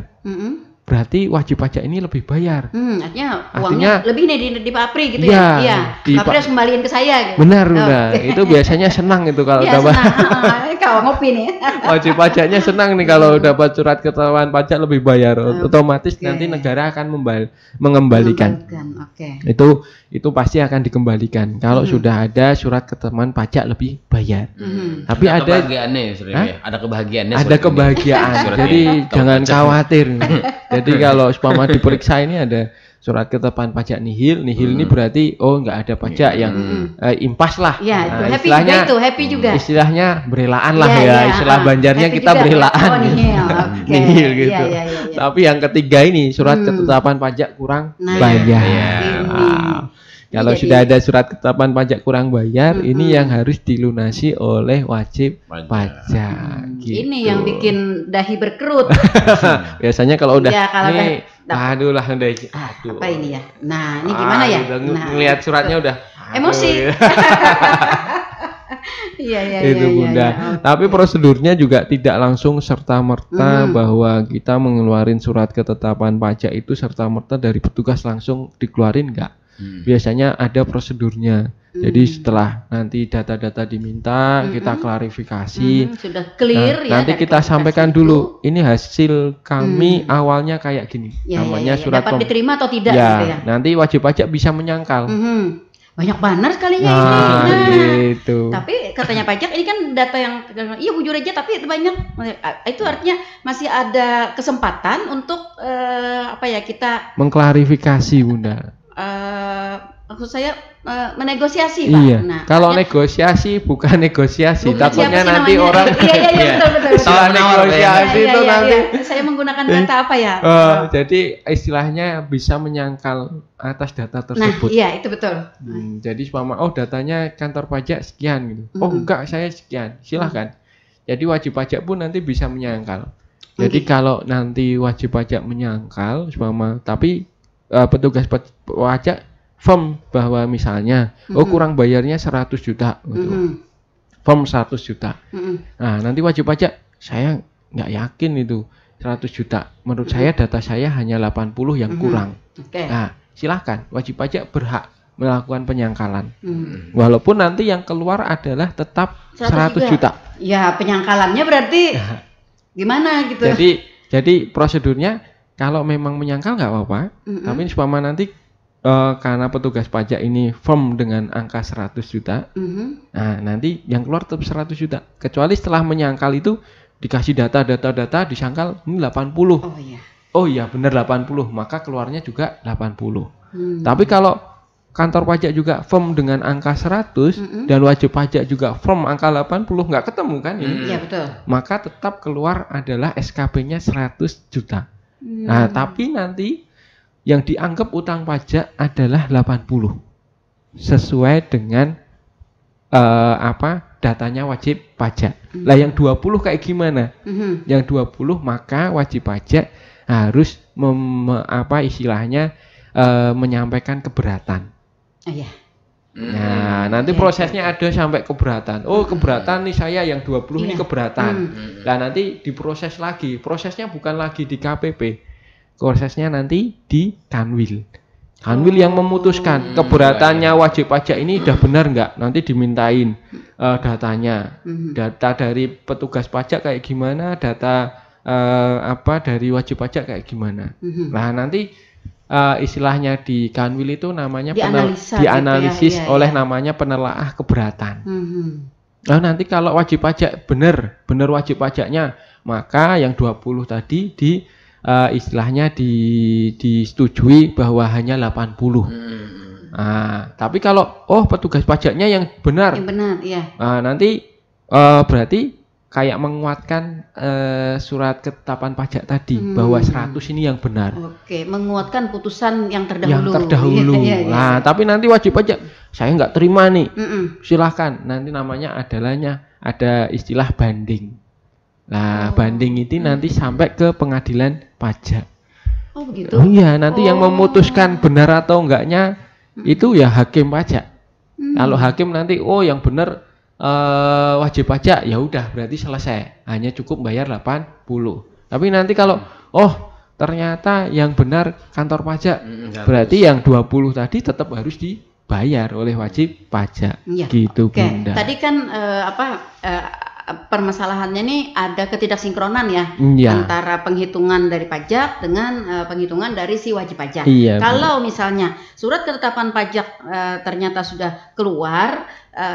Berarti wajib pajak ini lebih bayar. Artinya uangnya lebih nih di Pak Apri gitu ya. Iya. Pak Apri harus kembaliin ke saya gitu. Benar. Itu biasanya senang itu kalau dapat. Kalau ngopi nih. Wajib pajaknya senang nih kalau dapat surat ketetapan pajak lebih bayar. Otomatis nanti negara akan mengembalikan. Itu pasti akan dikembalikan kalau sudah ada surat ketetapan pajak lebih bayar. Tapi ada kebahagiaannya ada kebahagiaannya. Ada kebahagiaan. Jadi jangan khawatir. Jadi kalau umpama diperiksa ini ada surat ketetapan pajak nihil ini berarti nggak ada pajak yang impas lah. Nah, happy juga. Istilahnya berelaan lah istilah Banjarnya kita juga. Berelaan. Nihil gitu. Tapi yang ketiga ini surat ketetapan pajak kurang bayar. Kalau sudah ada surat ketetapan pajak kurang bayar, ini yang harus dilunasi oleh wajib pajak. Gitu. Ini yang bikin dahi berkerut. Biasanya kalau udah aduh. Apa ini ya? Nah, ini gimana ya? Ngelihat suratnya udah emosi. Itu Bunda. Tapi prosedurnya juga tidak langsung serta-merta bahwa kita mengeluarin surat ketetapan pajak itu serta-merta dari petugas langsung dikeluarin enggak. Biasanya ada prosedurnya. Jadi setelah nanti data-data diminta, kita klarifikasi. Sudah clear nanti kita sampaikan dulu. Ini hasil kami awalnya kayak gini. Namanya surat dapat diterima atau tidak gitu ya. Nanti wajib pajak bisa menyangkal. banyak banget sekalinya ini. Gitu. Tapi katanya pajak ini kan data yang iya bujur aja, tapi itu banyak. Itu artinya masih ada kesempatan untuk kita mengklarifikasi, Bunda. Maksud saya menegosiasi, Pak. Iya. Nah, kalau negosiasi bukan negosiasi, takutnya nanti namanya? orang iya, betul. Setelah negosiasi itu nanti saya menggunakan data apa ya? Jadi istilahnya bisa menyangkal atas data tersebut. Nah, iya itu betul. Jadi datanya kantor pajak sekian gitu. Oh enggak, saya sekian. Silahkan. Jadi wajib pajak pun nanti bisa menyangkal. Jadi kalau nanti wajib pajak menyangkal, tapi petugas pajak firm bahwa misalnya kurang bayarnya 100 juta gitu. Firm 100 juta. Nah, nanti wajib pajak saya nggak yakin itu 100 juta. Menurut saya data saya hanya 80 yang kurang. Nah, silahkan wajib pajak berhak melakukan penyangkalan. Walaupun nanti yang keluar adalah tetap 100 juta. Ya, penyangkalannya berarti gimana gitu. Jadi prosedurnya kalau memang menyangkal nggak apa-apa, tapi umpama nanti karena petugas pajak ini firm dengan angka 100 juta, nah nanti yang keluar tetap 100 juta. Kecuali setelah menyangkal itu dikasih data disangkal ini 80. Oh iya benar 80, maka keluarnya juga 80. Tapi kalau kantor pajak juga firm dengan angka 100 dan wajib pajak juga firm angka 80, nggak ketemu kan ini? Iya betul. Maka tetap keluar adalah SKP-nya 100 juta. Nah, tapi nanti yang dianggap utang pajak adalah 80 sesuai dengan datanya wajib pajak. Lah yang 20 kayak gimana? Yang 20 maka wajib pajak harus menyampaikan keberatan. Nah, nanti prosesnya ada sampai keberatan. Oh, keberatan nih saya yang 20 ini keberatan. Nah, nanti diproses lagi. Prosesnya bukan lagi di KPP. Prosesnya nanti di Kanwil. Kanwil yang memutuskan keberatannya wajib pajak ini udah benar nggak? Nanti dimintain datanya. Data dari petugas pajak kayak gimana, data dari wajib pajak kayak gimana. Nah, nanti istilahnya di Kanwil itu namanya dianalisis oleh namanya penelaah keberatan. Nah, nanti kalau wajib pajak benar wajib pajaknya, maka yang 20 tadi istilahnya disetujui bahwa hanya 80. Nah, tapi kalau petugas pajaknya yang benar. Nah, nanti berarti kayak menguatkan surat ketetapan pajak tadi bahwa 100 ini yang benar. Menguatkan putusan yang terdahulu. Nah, tapi nanti wajib pajak saya nggak terima nih. Silahkan. Nanti namanya ada istilah banding. Nah, banding itu nanti sampai ke pengadilan pajak. Oh, begitu. Oh iya, nanti yang memutuskan benar atau enggaknya itu ya hakim pajak. Kalau hakim nanti yang benar wajib pajak, ya udah berarti selesai. Hanya cukup bayar 80. Tapi nanti kalau ternyata yang benar kantor pajak, berarti yang 20 tadi tetap harus dibayar oleh wajib pajak. Gitu, Bunda. Tadi kan permasalahannya nih ada ketidaksinkronan ya antara penghitungan dari pajak dengan penghitungan dari si wajib pajak. Kalau misalnya surat ketetapan pajak ternyata sudah keluar,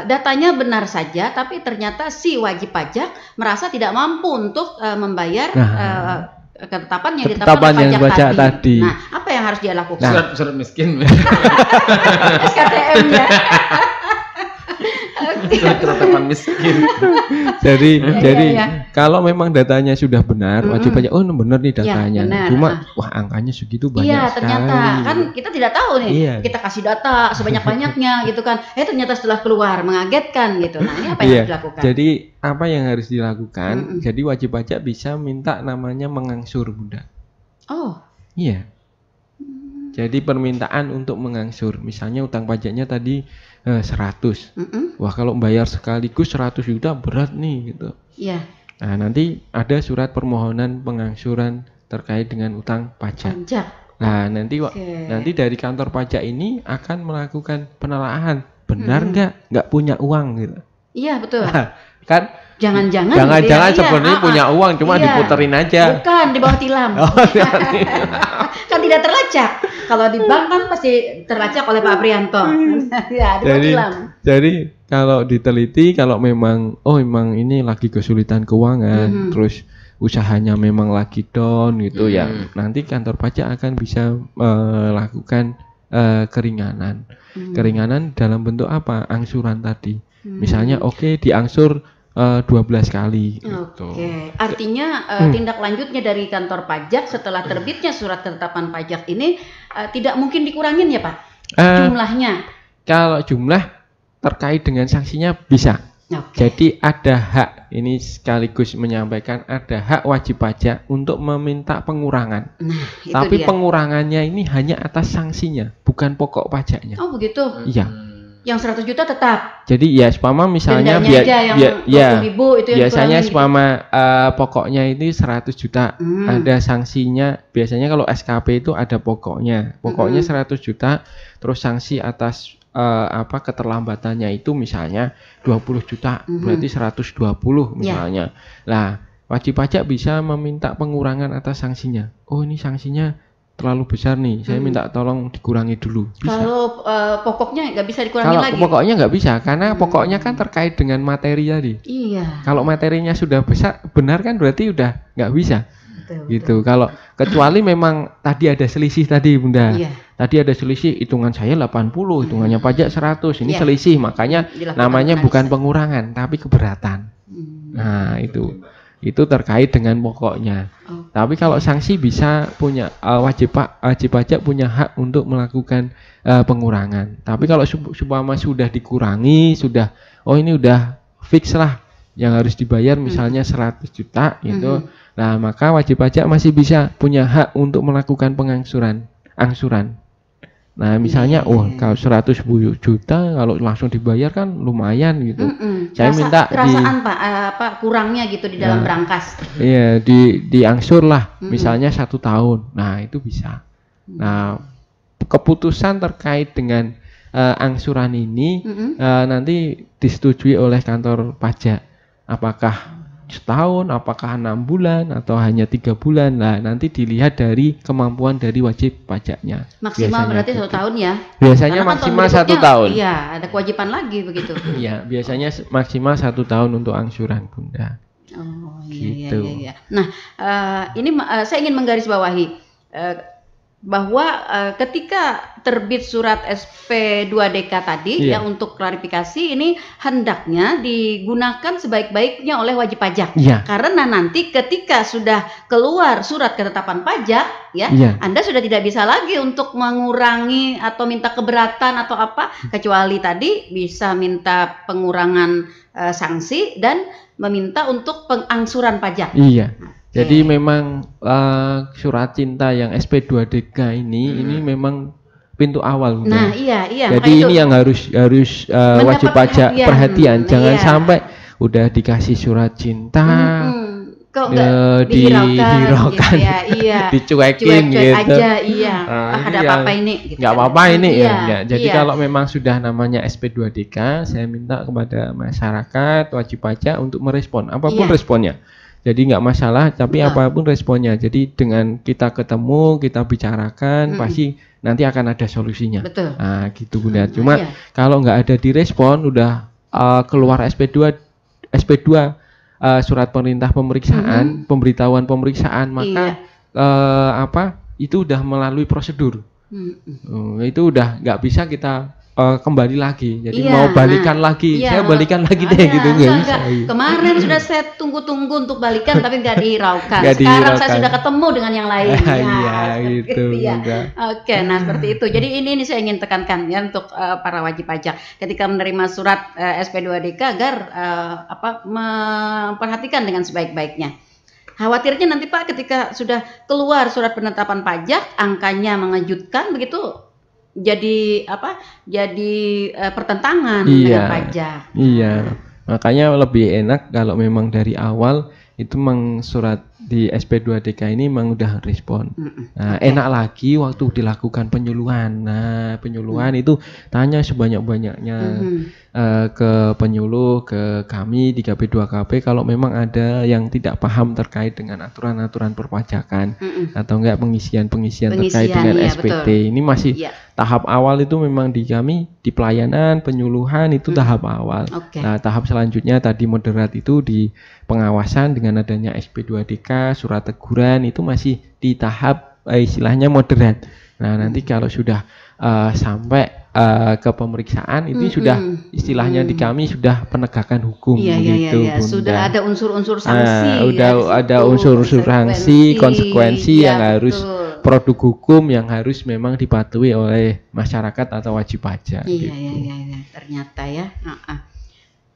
datanya benar saja, tapi ternyata si wajib pajak merasa tidak mampu untuk membayar ketetapan yang ditetapkan oleh pajak tadi. Nah, apa yang harus dia lakukan? Surat miskin. SKTM-nya. Ketetapan miskin. Jadi kalau memang datanya sudah benar, wajib pajak benar nih datanya. Cuma angkanya segitu banyak ternyata sekali. Kan kita tidak tahu nih. Kita kasih data sebanyak-banyaknya gitu kan. Ternyata setelah keluar mengagetkan gitu. Nah, ini apa yang harus dilakukan? Jadi apa yang harus dilakukan? Jadi wajib pajak bisa minta namanya mengangsur, Bunda. Oh. Iya. Jadi permintaan untuk mengangsur. Misalnya utang pajaknya tadi 100. Wah, kalau bayar sekaligus 100 juta berat nih gitu. Nah, nanti ada surat permohonan pengangsuran terkait dengan utang pajak. Nah, nanti dari kantor pajak ini akan melakukan penelaahan. Benar nggak punya uang gitu. Iya, betul. Kan Jangan-jangan sebenarnya punya uang cuma diputerin aja. Bukan, di bawah tilam. Kan tidak terlacak. Kalau di bank kan pasti terlacak oleh Pak Aprianto. Ya, di bawah tilam. Jadi kalau diteliti, kalau memang memang ini lagi kesulitan keuangan, terus usahanya memang lagi down gitu ya, nanti kantor pajak akan bisa melakukan keringanan. Keringanan dalam bentuk apa? Angsuran tadi. Misalnya diangsur 12 kali gitu. Oke. Artinya tindak lanjutnya dari kantor pajak setelah terbitnya surat ketetapan pajak ini tidak mungkin dikurangin ya Pak? Jumlahnya. Kalau jumlah terkait dengan sanksinya bisa. Jadi ada hak, ini sekaligus menyampaikan ada hak wajib pajak untuk meminta pengurangan. Tapi pengurangannya ini hanya atas sanksinya, bukan pokok pajaknya. Oh begitu? Iya. Yang 100 juta tetap. Jadi ya spama misalnya biasanya spama pokoknya itu 100 juta. Ada sanksinya. Biasanya kalau SKP itu ada pokoknya. Pokoknya 100 juta terus sanksi atas keterlambatannya itu misalnya 20 juta. Berarti 120 misalnya. Nah, wajib pajak bisa meminta pengurangan atas sanksinya. Oh, ini sanksinya terlalu besar nih, saya minta tolong dikurangi dulu. Bisa. Kalau pokoknya nggak bisa dikurangi lagi? Kalau pokoknya nggak bisa, karena pokoknya kan terkait dengan materi tadi. Iya. Kalau materinya sudah benar kan berarti udah nggak bisa. Betul. Kalau kecuali memang tadi ada selisih tadi Bunda. Iya. Tadi ada selisih, hitungan saya 80, hitungannya pajak 100. Ini selisih, makanya namanya bukan pengurangan, tapi keberatan. Nah, itu terkait dengan pokoknya. Tapi kalau sanksi bisa punya wajib pajak punya hak untuk melakukan pengurangan. Tapi kalau supaya sudah dikurangi, sudah ini udah fix lah yang harus dibayar misalnya 100 juta gitu. Nah, maka wajib pajak masih bisa punya hak untuk melakukan angsuran. Nah, misalnya kalau 110 juta kalau langsung dibayar kan lumayan gitu. Saya minta perasaan Pak kurangnya gitu di dalam berangkas. Iya, diangsur lah misalnya 1 tahun. Nah, itu bisa. Nah, keputusan terkait dengan angsuran ini nanti disetujui oleh kantor pajak. Apakah setahun, apakah 6 bulan atau hanya 3 bulan. Nah, nanti dilihat dari kemampuan dari wajib pajaknya. Maksimal berarti 1 tahun ya? Biasanya maksimal 1 tahun. Iya, ada kewajiban lagi begitu. Iya, biasanya maksimal 1 tahun untuk angsuran Bunda. Oh gitu. Iya. Nah, ini saya ingin menggarisbawahi bahwa ketika terbit surat SP2DK tadi untuk klarifikasi ini hendaknya digunakan sebaik-baiknya oleh wajib pajak. Karena nanti ketika sudah keluar surat ketetapan pajak Anda sudah tidak bisa lagi untuk mengurangi atau minta keberatan atau apa, kecuali tadi bisa minta pengurangan sanksi dan meminta untuk pengangsuran pajak. Iya. Jadi memang surat cinta yang SP2DK ini memang pintu awal. Nah, iya. Jadi ini yang harus wajib pajak perhatian. Jangan sampai udah dikasih surat cinta kok nggak dihiraukan gitu ya, dicuekin gitu aja, ada apa-apa ini gitu. Nggak apa-apa ini ya. Jadi kalau memang sudah namanya SP2DK, saya minta kepada masyarakat wajib pajak untuk merespon apapun responnya. Jadi nggak masalah, tapi apapun responnya. Jadi dengan kita ketemu, kita bicarakan, pasti nanti akan ada solusinya. Betul. Nah, gitu Bunda. Cuma kalau nggak ada direspon, udah keluar SP2 surat perintah pemeriksaan, pemberitahuan pemeriksaan, maka itu udah melalui prosedur. Itu udah nggak bisa kita kembali lagi, jadi mau balikan lagi, saya balikan lagi deh gitu nggak bisa. Kemarin sudah saya tunggu-tunggu untuk balikan tapi nggak dihiraukan. Sekarang saya sudah ketemu dengan yang lain. Gitu. Oke, nah seperti itu. Jadi ini saya ingin tekankan ya untuk para wajib pajak ketika menerima surat SP2DK agar memperhatikan dengan sebaik-baiknya. Khawatirnya nanti Pak ketika sudah keluar surat penetapan pajak angkanya mengejutkan begitu. Jadi pertentangan dengan pajak. Iya, makanya lebih enak kalau memang dari awal itu memang surat di SP2DK ini memang udah respon. Nah, enak lagi waktu dilakukan penyuluhan. Nah, penyuluhan itu tanya sebanyak-banyaknya ke penyuluh, ke kami di KP2KP kalau memang ada yang tidak paham terkait dengan aturan-aturan perpajakan atau enggak pengisian terkait dengan SPT. Betul. Ini masih tahap awal itu memang di kami di pelayanan penyuluhan itu tahap awal. Nah, tahap selanjutnya tadi moderat itu di pengawasan dengan adanya SP2DK, surat teguran itu masih di tahap istilahnya moderat. Nah, nanti kalau sudah sampai ke pemeriksaan itu sudah istilahnya di kami sudah penegakan hukum gitu. Bunda. Sudah ada unsur-unsur sanksi. Ada unsur-unsur sanksi, konsekuensi yang harus produk hukum yang harus memang dipatuhi oleh masyarakat atau wajib pajak. Iya. Ternyata ya.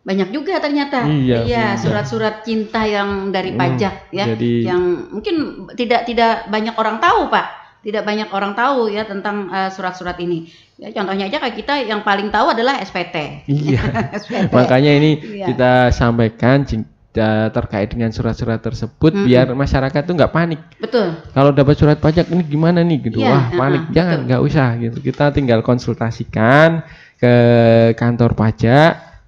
Banyak juga ternyata. Iya, surat-surat cinta yang dari pajak ya. Jadi, yang mungkin tidak banyak orang tahu, Pak. Tidak banyak orang tahu ya tentang surat-surat ini. Ya, contohnya aja kayak kita yang paling tahu adalah SPT. Iya. SPT. Makanya ini kita sampaikan terkait dengan surat-surat tersebut biar masyarakat tuh nggak panik. Betul. Kalau dapat surat pajak ini gimana nih gitu. Wah, panik. Jangan, nggak usah gitu. Kita tinggal konsultasikan ke kantor pajak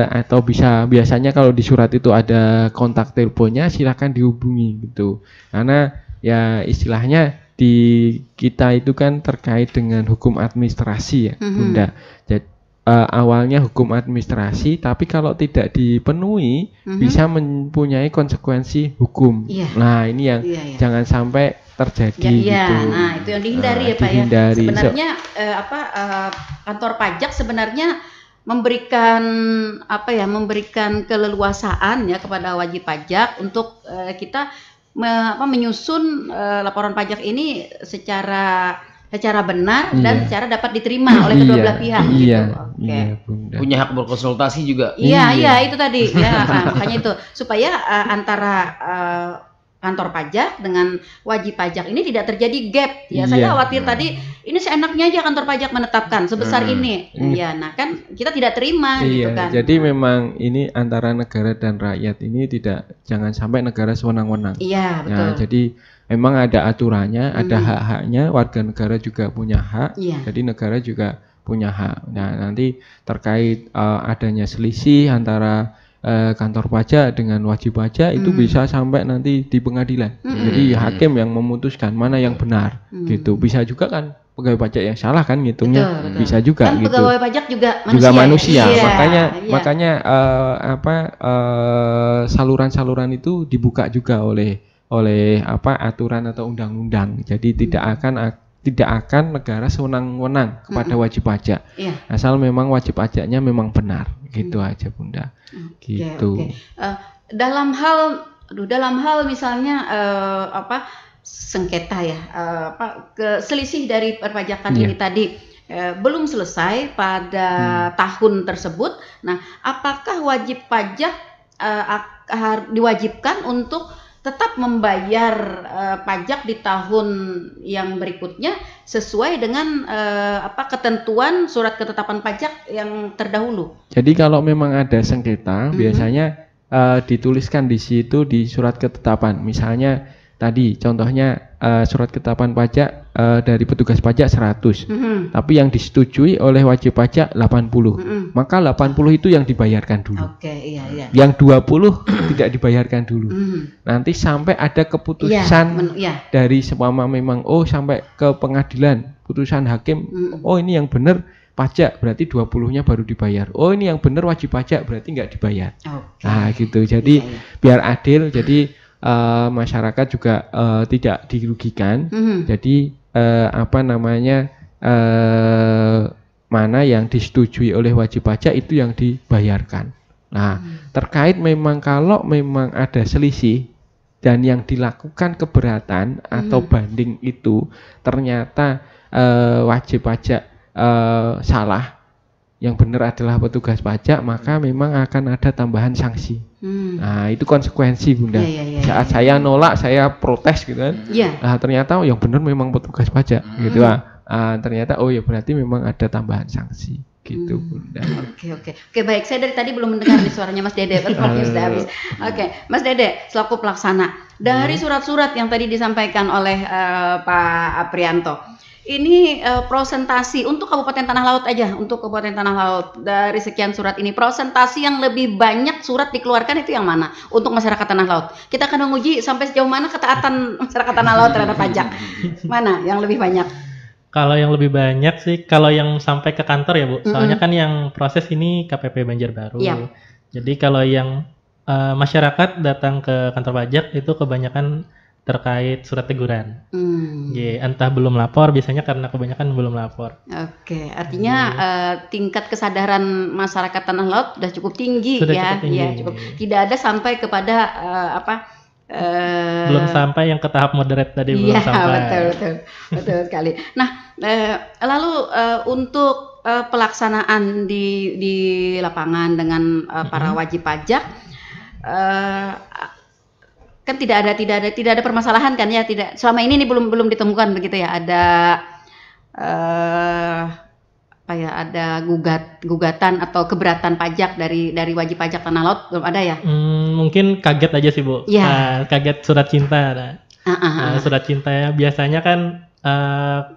atau biasanya kalau di surat itu ada kontak teleponnya silakan dihubungi gitu. Karena ya istilahnya di kita itu kan terkait dengan hukum administrasi ya, Bunda. Jadi awalnya hukum administrasi, tapi kalau tidak dipenuhi bisa mempunyai konsekuensi hukum. Nah, ini yang jangan sampai terjadi gitu. Nah, itu yang dihindari ya, Pak ya. Sebenarnya kantor pajak sebenarnya memberikan keleluasaan ya kepada wajib pajak untuk kita menyusun laporan pajak ini secara benar dan secara dapat diterima oleh kedua belah pihak gitu. Punya hak berkonsultasi juga. Iya, itu tadi ya. Makanya itu supaya antara kantor pajak dengan wajib pajak ini tidak terjadi gap ya. Saya khawatir tadi ini seenaknya aja kantor pajak menetapkan sebesar ini. Ya, nah kan kita tidak terima gitu kan. Jadi memang ini antara negara dan rakyat ini jangan sampai negara sewenang-wenang. Iya, betul. Nah, jadi memang ada aturannya, ada hak-haknya, warga negara juga punya hak. Jadi negara juga punya hak. Nah, nanti terkait adanya selisih antara kantor pajak dengan wajib pajak itu bisa sampai nanti di pengadilan. Jadi hakim yang memutuskan mana yang benar gitu. Bisa juga kan pegawai pajak yang salah kan ngitungnya. Betul. Bisa juga kan gitu. Pegawai pajak juga manusia. Makanya saluran-saluran itu dibuka juga oleh aturan atau undang-undang. Jadi tidak akan negara sewenang-wenang kepada wajib pajak. Asal memang wajib pajaknya memang benar. Gitu aja, Bunda. Gitu. Dalam hal misalnya sengketa ya, selisih dari perpajakan ini tadi belum selesai pada tahun tersebut. Nah, apakah wajib pajak diwajibkan untuk tetap membayar pajak di tahun yang berikutnya sesuai dengan ketentuan surat ketetapan pajak yang terdahulu. Jadi kalau memang ada sengketa, biasanya dituliskan di situ di surat ketetapan. Misalnya tadi contohnya surat ketetapan pajak dari petugas pajak 100, tapi yang disetujui oleh wajib pajak 80. Maka 80 itu yang dibayarkan dulu. Yang 20 tidak dibayarkan dulu. Nanti sampai ada keputusan dari seumpama memang sampai ke pengadilan, putusan hakim, ini yang benar pajak berarti 20-nya baru dibayar. Ini yang benar wajib pajak berarti nggak dibayar. Nah, gitu. Jadi biar adil, jadi masyarakat juga tidak dirugikan. Jadi mana yang disetujui oleh wajib pajak itu yang dibayarkan. Nah, terkait memang kalau memang ada selisih dan yang dilakukan keberatan atau banding itu ternyata wajib pajak salah, yang benar adalah petugas pajak, maka memang akan ada tambahan sanksi. Nah, itu konsekuensi, Bunda. Saat saya nolak, saya protes gitu kan. Nah, ternyata yang benar memang petugas pajak gitu. Ternyata ya berarti memang ada tambahan sanksi gitu, Bunda. Oke, baik. Saya dari tadi belum mendengar nih suaranya Mas Dede. Sudah habis. Mas Dede selaku pelaksana, Dari surat-surat yang tadi disampaikan oleh Pak Aprianto, ini prosentasi untuk Kabupaten Tanah Laut aja, untuk Kabupaten Tanah Laut dari sekian surat ini, prosentasi yang lebih banyak surat dikeluarkan itu yang mana untuk masyarakat Tanah Laut? Kita akan menguji sampai sejauh mana ketaatan masyarakat Tanah Laut terhadap pajak. Mana yang lebih banyak? Kalau yang lebih banyak sih, kalau yang sampai ke kantor ya Bu, soalnya kan yang proses ini KPP Banjarbaru. Jadi kalau yang masyarakat datang ke kantor pajak itu kebanyakan terkait surat teguran. Entah belum lapor, biasanya karena kebanyakan belum lapor. Oke, artinya tingkat kesadaran masyarakat Tanah Laut sudah cukup tinggi. Cukup tinggi. Ya, cukup. Tidak ada sampai kepada belum sampai yang ke tahap moderate tadi, belum sampai. Betul sekali. Nah, lalu untuk pelaksanaan di lapangan dengan para wajib pajak, kan tidak ada permasalahan kan ya, tidak selama ini belum ditemukan begitu ya, ada ada gugatan atau keberatan pajak dari wajib pajak Tanah Laut, belum ada ya? Mungkin kaget aja sih Bu. Kaget surat cinta. Surat cinta ya, biasanya kan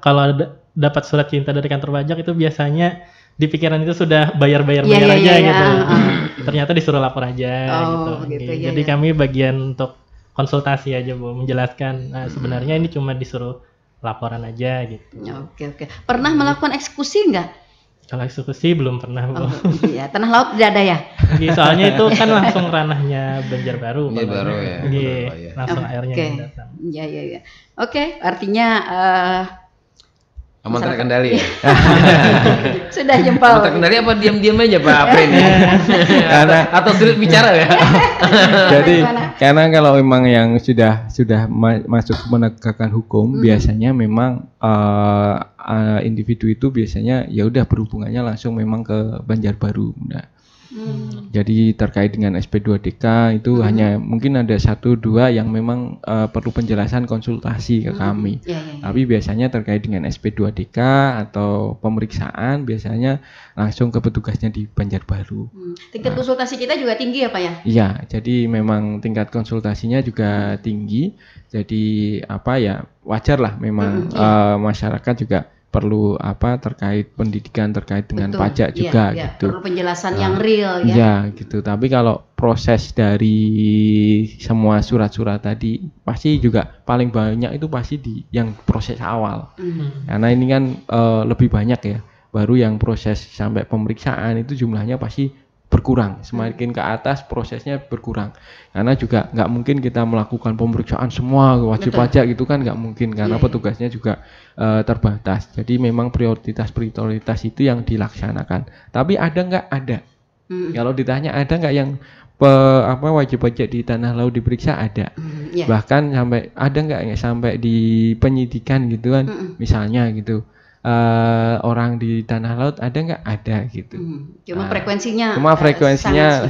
kalau dapat surat cinta dari kantor pajak itu biasanya di pikiran itu sudah bayar aja gitu. Ternyata disuruh lapor aja gitu. Jadi kami bagian untuk konsultasi aja Bu, menjelaskan sebenarnya ini cuma disuruh laporan aja gitu. Oke. Pernah melakukan eksekusi nggak? Kalau eksekusi belum pernah Bu. Iya, Tanah Laut tidak ada ya? Soalnya itu kan langsung ranahnya Banjarbaru. Banjarbaru ya. Langsung airnya yang datang. Iya. Oke, artinya aman terkendali ya? Sudah jempol. Aman terkendali apa diam-diam aja Pak Aprin? Atau sulit bicara ya? Jadi karena kalau memang yang sudah masuk menegakkan hukum, biasanya memang individu itu biasanya ya udah berhubungannya langsung memang ke Banjarbaru. Nah, jadi terkait dengan SP2DK itu hanya mungkin ada 1-2 yang memang perlu penjelasan konsultasi ke kami. Tapi biasanya terkait dengan SP2DK atau pemeriksaan biasanya langsung ke petugasnya di Banjarbaru. Tingkat konsultasi kita juga tinggi ya Pak ya? Iya, jadi memang tingkat konsultasinya juga tinggi. Jadi wajar lah memang masyarakat juga perlu terkait pendidikan terkait dengan pajak juga gitu. Perlu penjelasan yang real ya. Iya gitu. Tapi kalau proses dari semua surat-surat tadi pasti juga paling banyak itu pasti di yang proses awal. Karena ini kan lebih banyak ya. Baru yang proses sampai pemeriksaan itu jumlahnya pasti berkurang, semakin ke atas prosesnya berkurang, karena juga nggak mungkin kita melakukan pemeriksaan semua wajib pajak gitu kan, nggak mungkin karena petugasnya juga terbatas. Jadi memang prioritas itu yang dilaksanakan. Tapi ada nggak? Ada. Kalau ditanya ada nggak yang wajib pajak di Tanah Laut diperiksa, ada. Bahkan sampai ada nggak sampai di penyidikan gitu kan, misalnya gitu. Orang di Tanah Laut ada nggak? Ada gitu. Cuma frekuensinya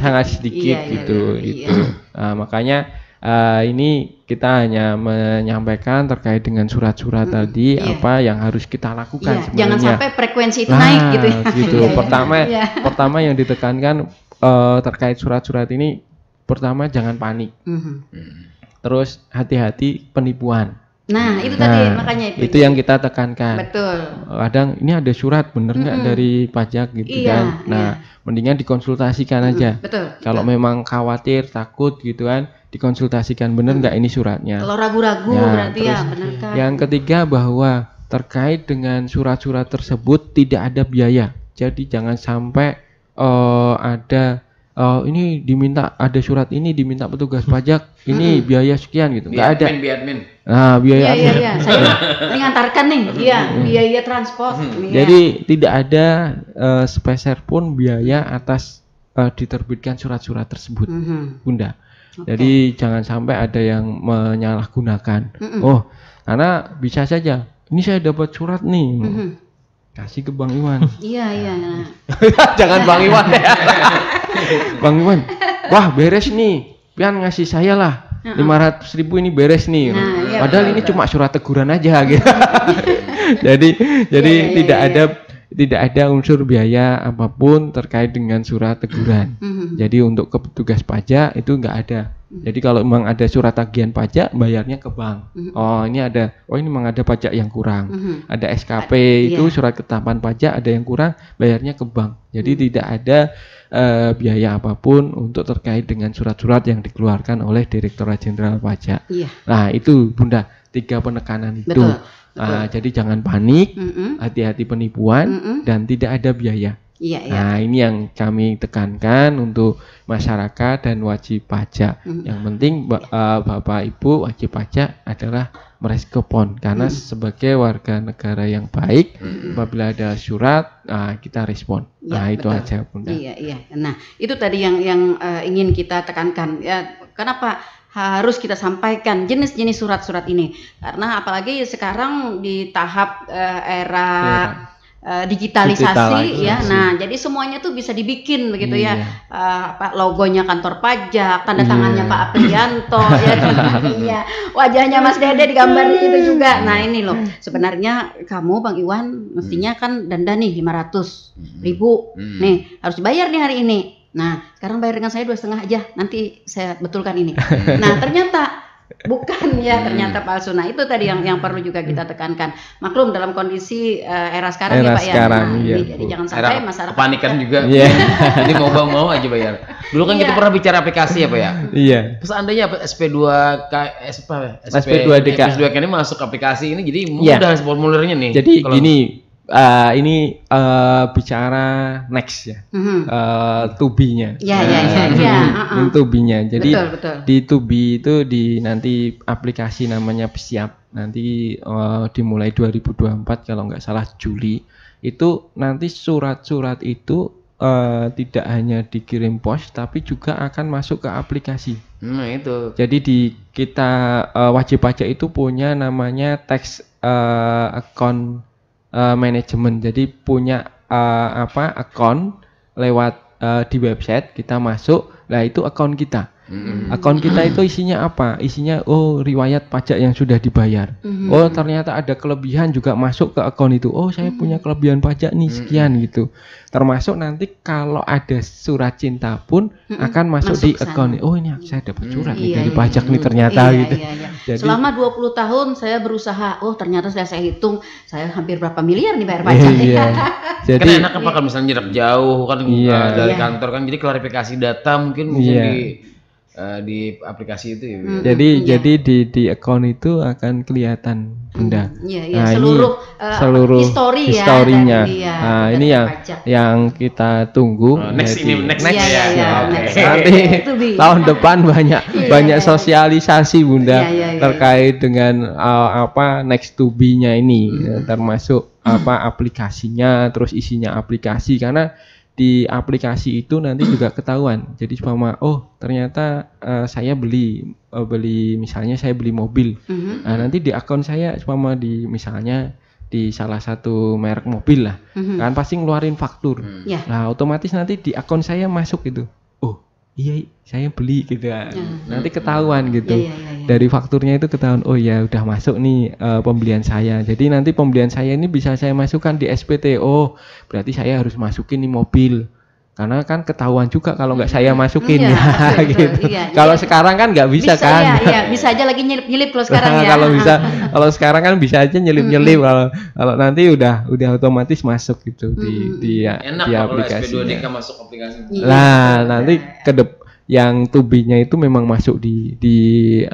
sangat sedikit gitu. Makanya ini kita hanya menyampaikan terkait dengan surat-surat tadi apa yang harus kita lakukan sebenarnya. Jangan sampai frekuensi itu naik gitu ya. Gitu. Pertama yang ditekankan terkait surat-surat ini, pertama jangan panik. Terus hati-hati penipuan. Nah, itu tadi makanya itu yang kita tekankan. Betul. Kadang ini ada surat bener nggak dari pajak gitu kan. Nah, mendingan dikonsultasikan aja. Betul. Kalau memang khawatir, takut gitu kan, dikonsultasikan bener nggak ini suratnya. Kalau ragu-ragu berarti ya bener kan. Yang ketiga bahwa terkait dengan surat-surat tersebut tidak ada biaya. Jadi jangan sampai ini diminta ada surat ini diminta petugas pajak ini biaya sekian gitu, nggak ada. Admin. Nah, biaya admin. Iya. Saya ngantarkan nih, biaya transport. Jadi tidak ada sepeser pun biaya atas diterbitkan surat-surat tersebut, Bunda. Jadi jangan sampai ada yang menyalahgunakan. Karena bisa saja ini saya dapat surat nih. Kasih ke Bang Iwan. Iya. Jangan Bang Iwan ya. Bang Iwan, wah beres nih, pian ngasih saya lah 500.000 ini beres nih. Padahal ini cuma surat teguran aja gitu. jadi tidak ada unsur biaya apapun terkait dengan surat teguran. Jadi untuk ke petugas pajak itu nggak ada Jadi kalau memang ada surat tagihan pajak, bayarnya ke bank. Oh ini memang ada pajak yang kurang. Ada SKP itu surat ketetapan pajak ada yang kurang, bayarnya ke bank. Jadi tidak ada biaya apapun untuk terkait dengan surat-surat yang dikeluarkan oleh Direktorat Jenderal Pajak. Nah itu Bunda, 3 penekanan itu. Betul. Jadi jangan panik, hati-hati penipuan dan tidak ada biaya. Nah ini yang kami tekankan untuk masyarakat dan wajib pajak. Yang penting Bapak Ibu wajib pajak adalah merespon karena sebagai warga negara yang baik, apabila ada surat kita respon. Itu betul. Aja Bunda. Nah itu tadi yang ingin kita tekankan ya. Kenapa harus kita sampaikan jenis-jenis surat-surat ini? Karena apalagi sekarang di tahap era digitalisasi ya. Nah, jadi semuanya tuh bisa dibikin begitu ya. Logonya kantor pajak, tanda tangannya Pak Aprianto ya. Wajahnya Mas Dede digambar itu juga. Nah, ini loh. Sebenarnya kamu Bang Iwan mestinya kan denda nih 500.000. Nih, harus dibayar nih hari ini. Nah, sekarang bayar dengan saya 2,5 aja. Nanti saya betulkan ini. Nah, ternyata bukan ya, ternyata palsu. Nah itu tadi yang perlu juga kita tekankan. Maklum dalam kondisi era sekarang ya Pak sekarang, ya. Jadi jangan sampai masyarakat kepanikan juga. Jadi mau aja bayar. Dulu kan kita pernah bicara aplikasi ya Pak ya. Terus seandainya SP2DK ini masuk aplikasi ini, jadi mudah formulirnya nih. Jadi gini. Ini bicara next ya, to be-nya. Ini to be-nya. Jadi betul. Di to be itu nanti aplikasi namanya Siap. Nanti dimulai 2024 kalau nggak salah Juli. Itu nanti surat-surat itu tidak hanya dikirim pos, tapi juga akan masuk ke aplikasi. Itu. Jadi kita wajib pajak itu punya namanya tax account manajemen. Jadi punya akun lewat di website kita masuk. Nah itu akun kita. Akun kita itu isinya apa? Isinya riwayat pajak yang sudah dibayar. Ternyata ada kelebihan juga masuk ke akun itu. Saya punya kelebihan pajak nih sekian gitu. Termasuk nanti kalau ada surat cinta pun akan masuk di akun. Ini saya dapat surat nih dari pajak nih ternyata gitu. Jadi, selama 20 tahun saya berusaha. Ternyata saya hitung saya hampir berapa miliar nih bayar pajak. Jadi kan enak apa kalau misalnya jarak jauh kan dari kantor kan, jadi klarifikasi data mungkin di aplikasi itu ya. Jadi di akun itu akan kelihatan Bunda. Seluruh historinya. Ini yang kita tunggu. Next. Nanti tahun depan banyak sosialisasi Bunda terkait dengan next to be-nya ini, termasuk aplikasinya, terus isinya aplikasi, karena di aplikasi itu nanti juga ketahuan. Jadi ternyata saya beli misalnya saya beli mobil. Nanti di akun saya misalnya di salah satu merek mobil lah, kan pasti ngeluarin faktur. Nah otomatis nanti di akun saya masuk itu. Iya saya beli gitu ya. Nanti ketahuan gitu. Dari fakturnya itu ketahuan, udah masuk nih pembelian saya. Jadi nanti pembelian saya ini bisa saya masukkan di SPT. Berarti saya harus masukin nih mobil. Karena kan ketahuan juga kalau nggak saya masukin gitu. Kalau sekarang kan nggak bisa kan? Bisa aja lagi nyelip kalau sekarang ya. Kalau sekarang kan bisa aja nyelip. Kalau nanti udah otomatis masuk gitu di aplikasi. SP2DK masuk aplikasi. Nanti yang tubinya itu memang masuk di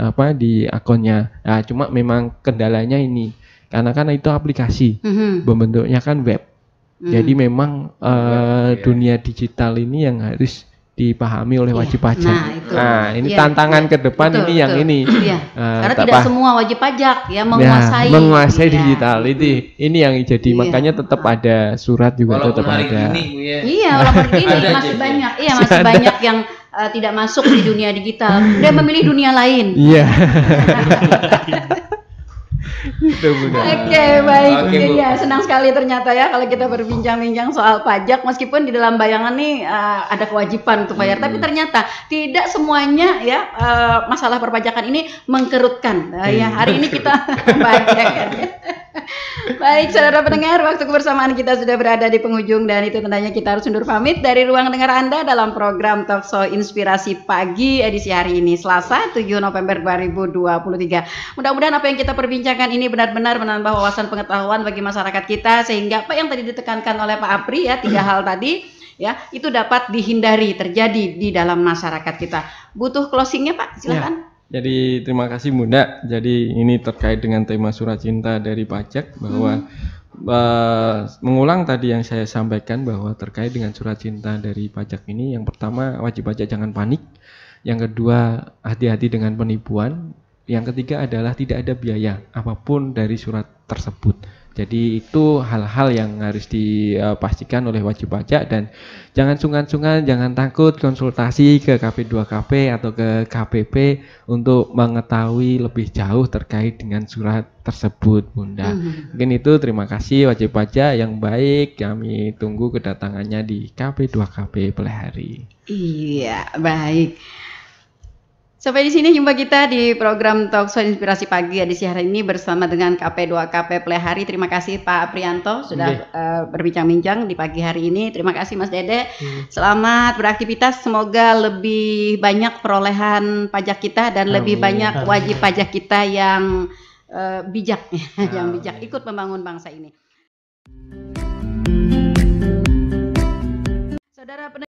akunnya. Nah, cuma memang kendalanya ini karena kan itu aplikasi, bentuknya kan web. Jadi memang dunia digital ini yang harus dipahami oleh wajib pajak. Ini tantangan ke depan ini. Karena tidak semua wajib pajak menguasai digital. Ini yang jadi makanya tetap ada surat juga tetap ada. Walaupun ini masih banyak. Masih banyak yang tidak masuk di dunia digital. Dia memilih dunia lain. Oke, baik. Senang sekali ternyata ya kalau kita berbincang-bincang soal pajak, meskipun di dalam bayangan nih ada kewajiban untuk bayar, tapi ternyata tidak semuanya masalah perpajakan ini mengkerutkan. Hari ini kita pajak. Baik, saudara pendengar, waktu kebersamaan kita sudah berada di penghujung dan itu tandanya kita harus undur pamit dari ruang dengar Anda dalam program Talkshow Inspirasi Pagi edisi hari ini, Selasa 7 November 2023. Mudah-mudahan apa yang kita perbincangkan ini benar-benar menambah wawasan pengetahuan bagi masyarakat kita, sehingga apa yang tadi ditekankan oleh Pak Apri ya, 3 hal tadi ya, itu dapat dihindari terjadi di dalam masyarakat kita. Butuh closingnya Pak, silakan. Ya. Jadi terima kasih Bunda. Jadi ini terkait dengan tema surat cinta dari pajak, bahwa mengulang tadi yang saya sampaikan bahwa terkait dengan surat cinta dari pajak ini, yang pertama wajib pajak jangan panik, yang kedua hati-hati dengan penipuan, yang ketiga adalah tidak ada biaya apapun dari surat tersebut. Jadi itu hal-hal yang harus dipastikan oleh wajib pajak, dan jangan sungkan-sungkan, jangan takut konsultasi ke KP2KP atau ke KPP untuk mengetahui lebih jauh terkait dengan surat tersebut, Bunda. Mungkin itu, terima kasih wajib pajak yang baik, kami tunggu kedatangannya di KP2KP Plehari. Iya, baik. Sampai di sini jumpa kita di program Talkshow Inspirasi Pagi edisi hari ini bersama dengan KP2KP Plehari. Terima kasih Pak Aprianto sudah berbincang-bincang di pagi hari ini. Terima kasih Mas Dede. Selamat beraktivitas. Semoga lebih banyak perolehan pajak kita dan lebih banyak wajib pajak kita yang bijak, yang bijak ikut membangun bangsa ini. Saudara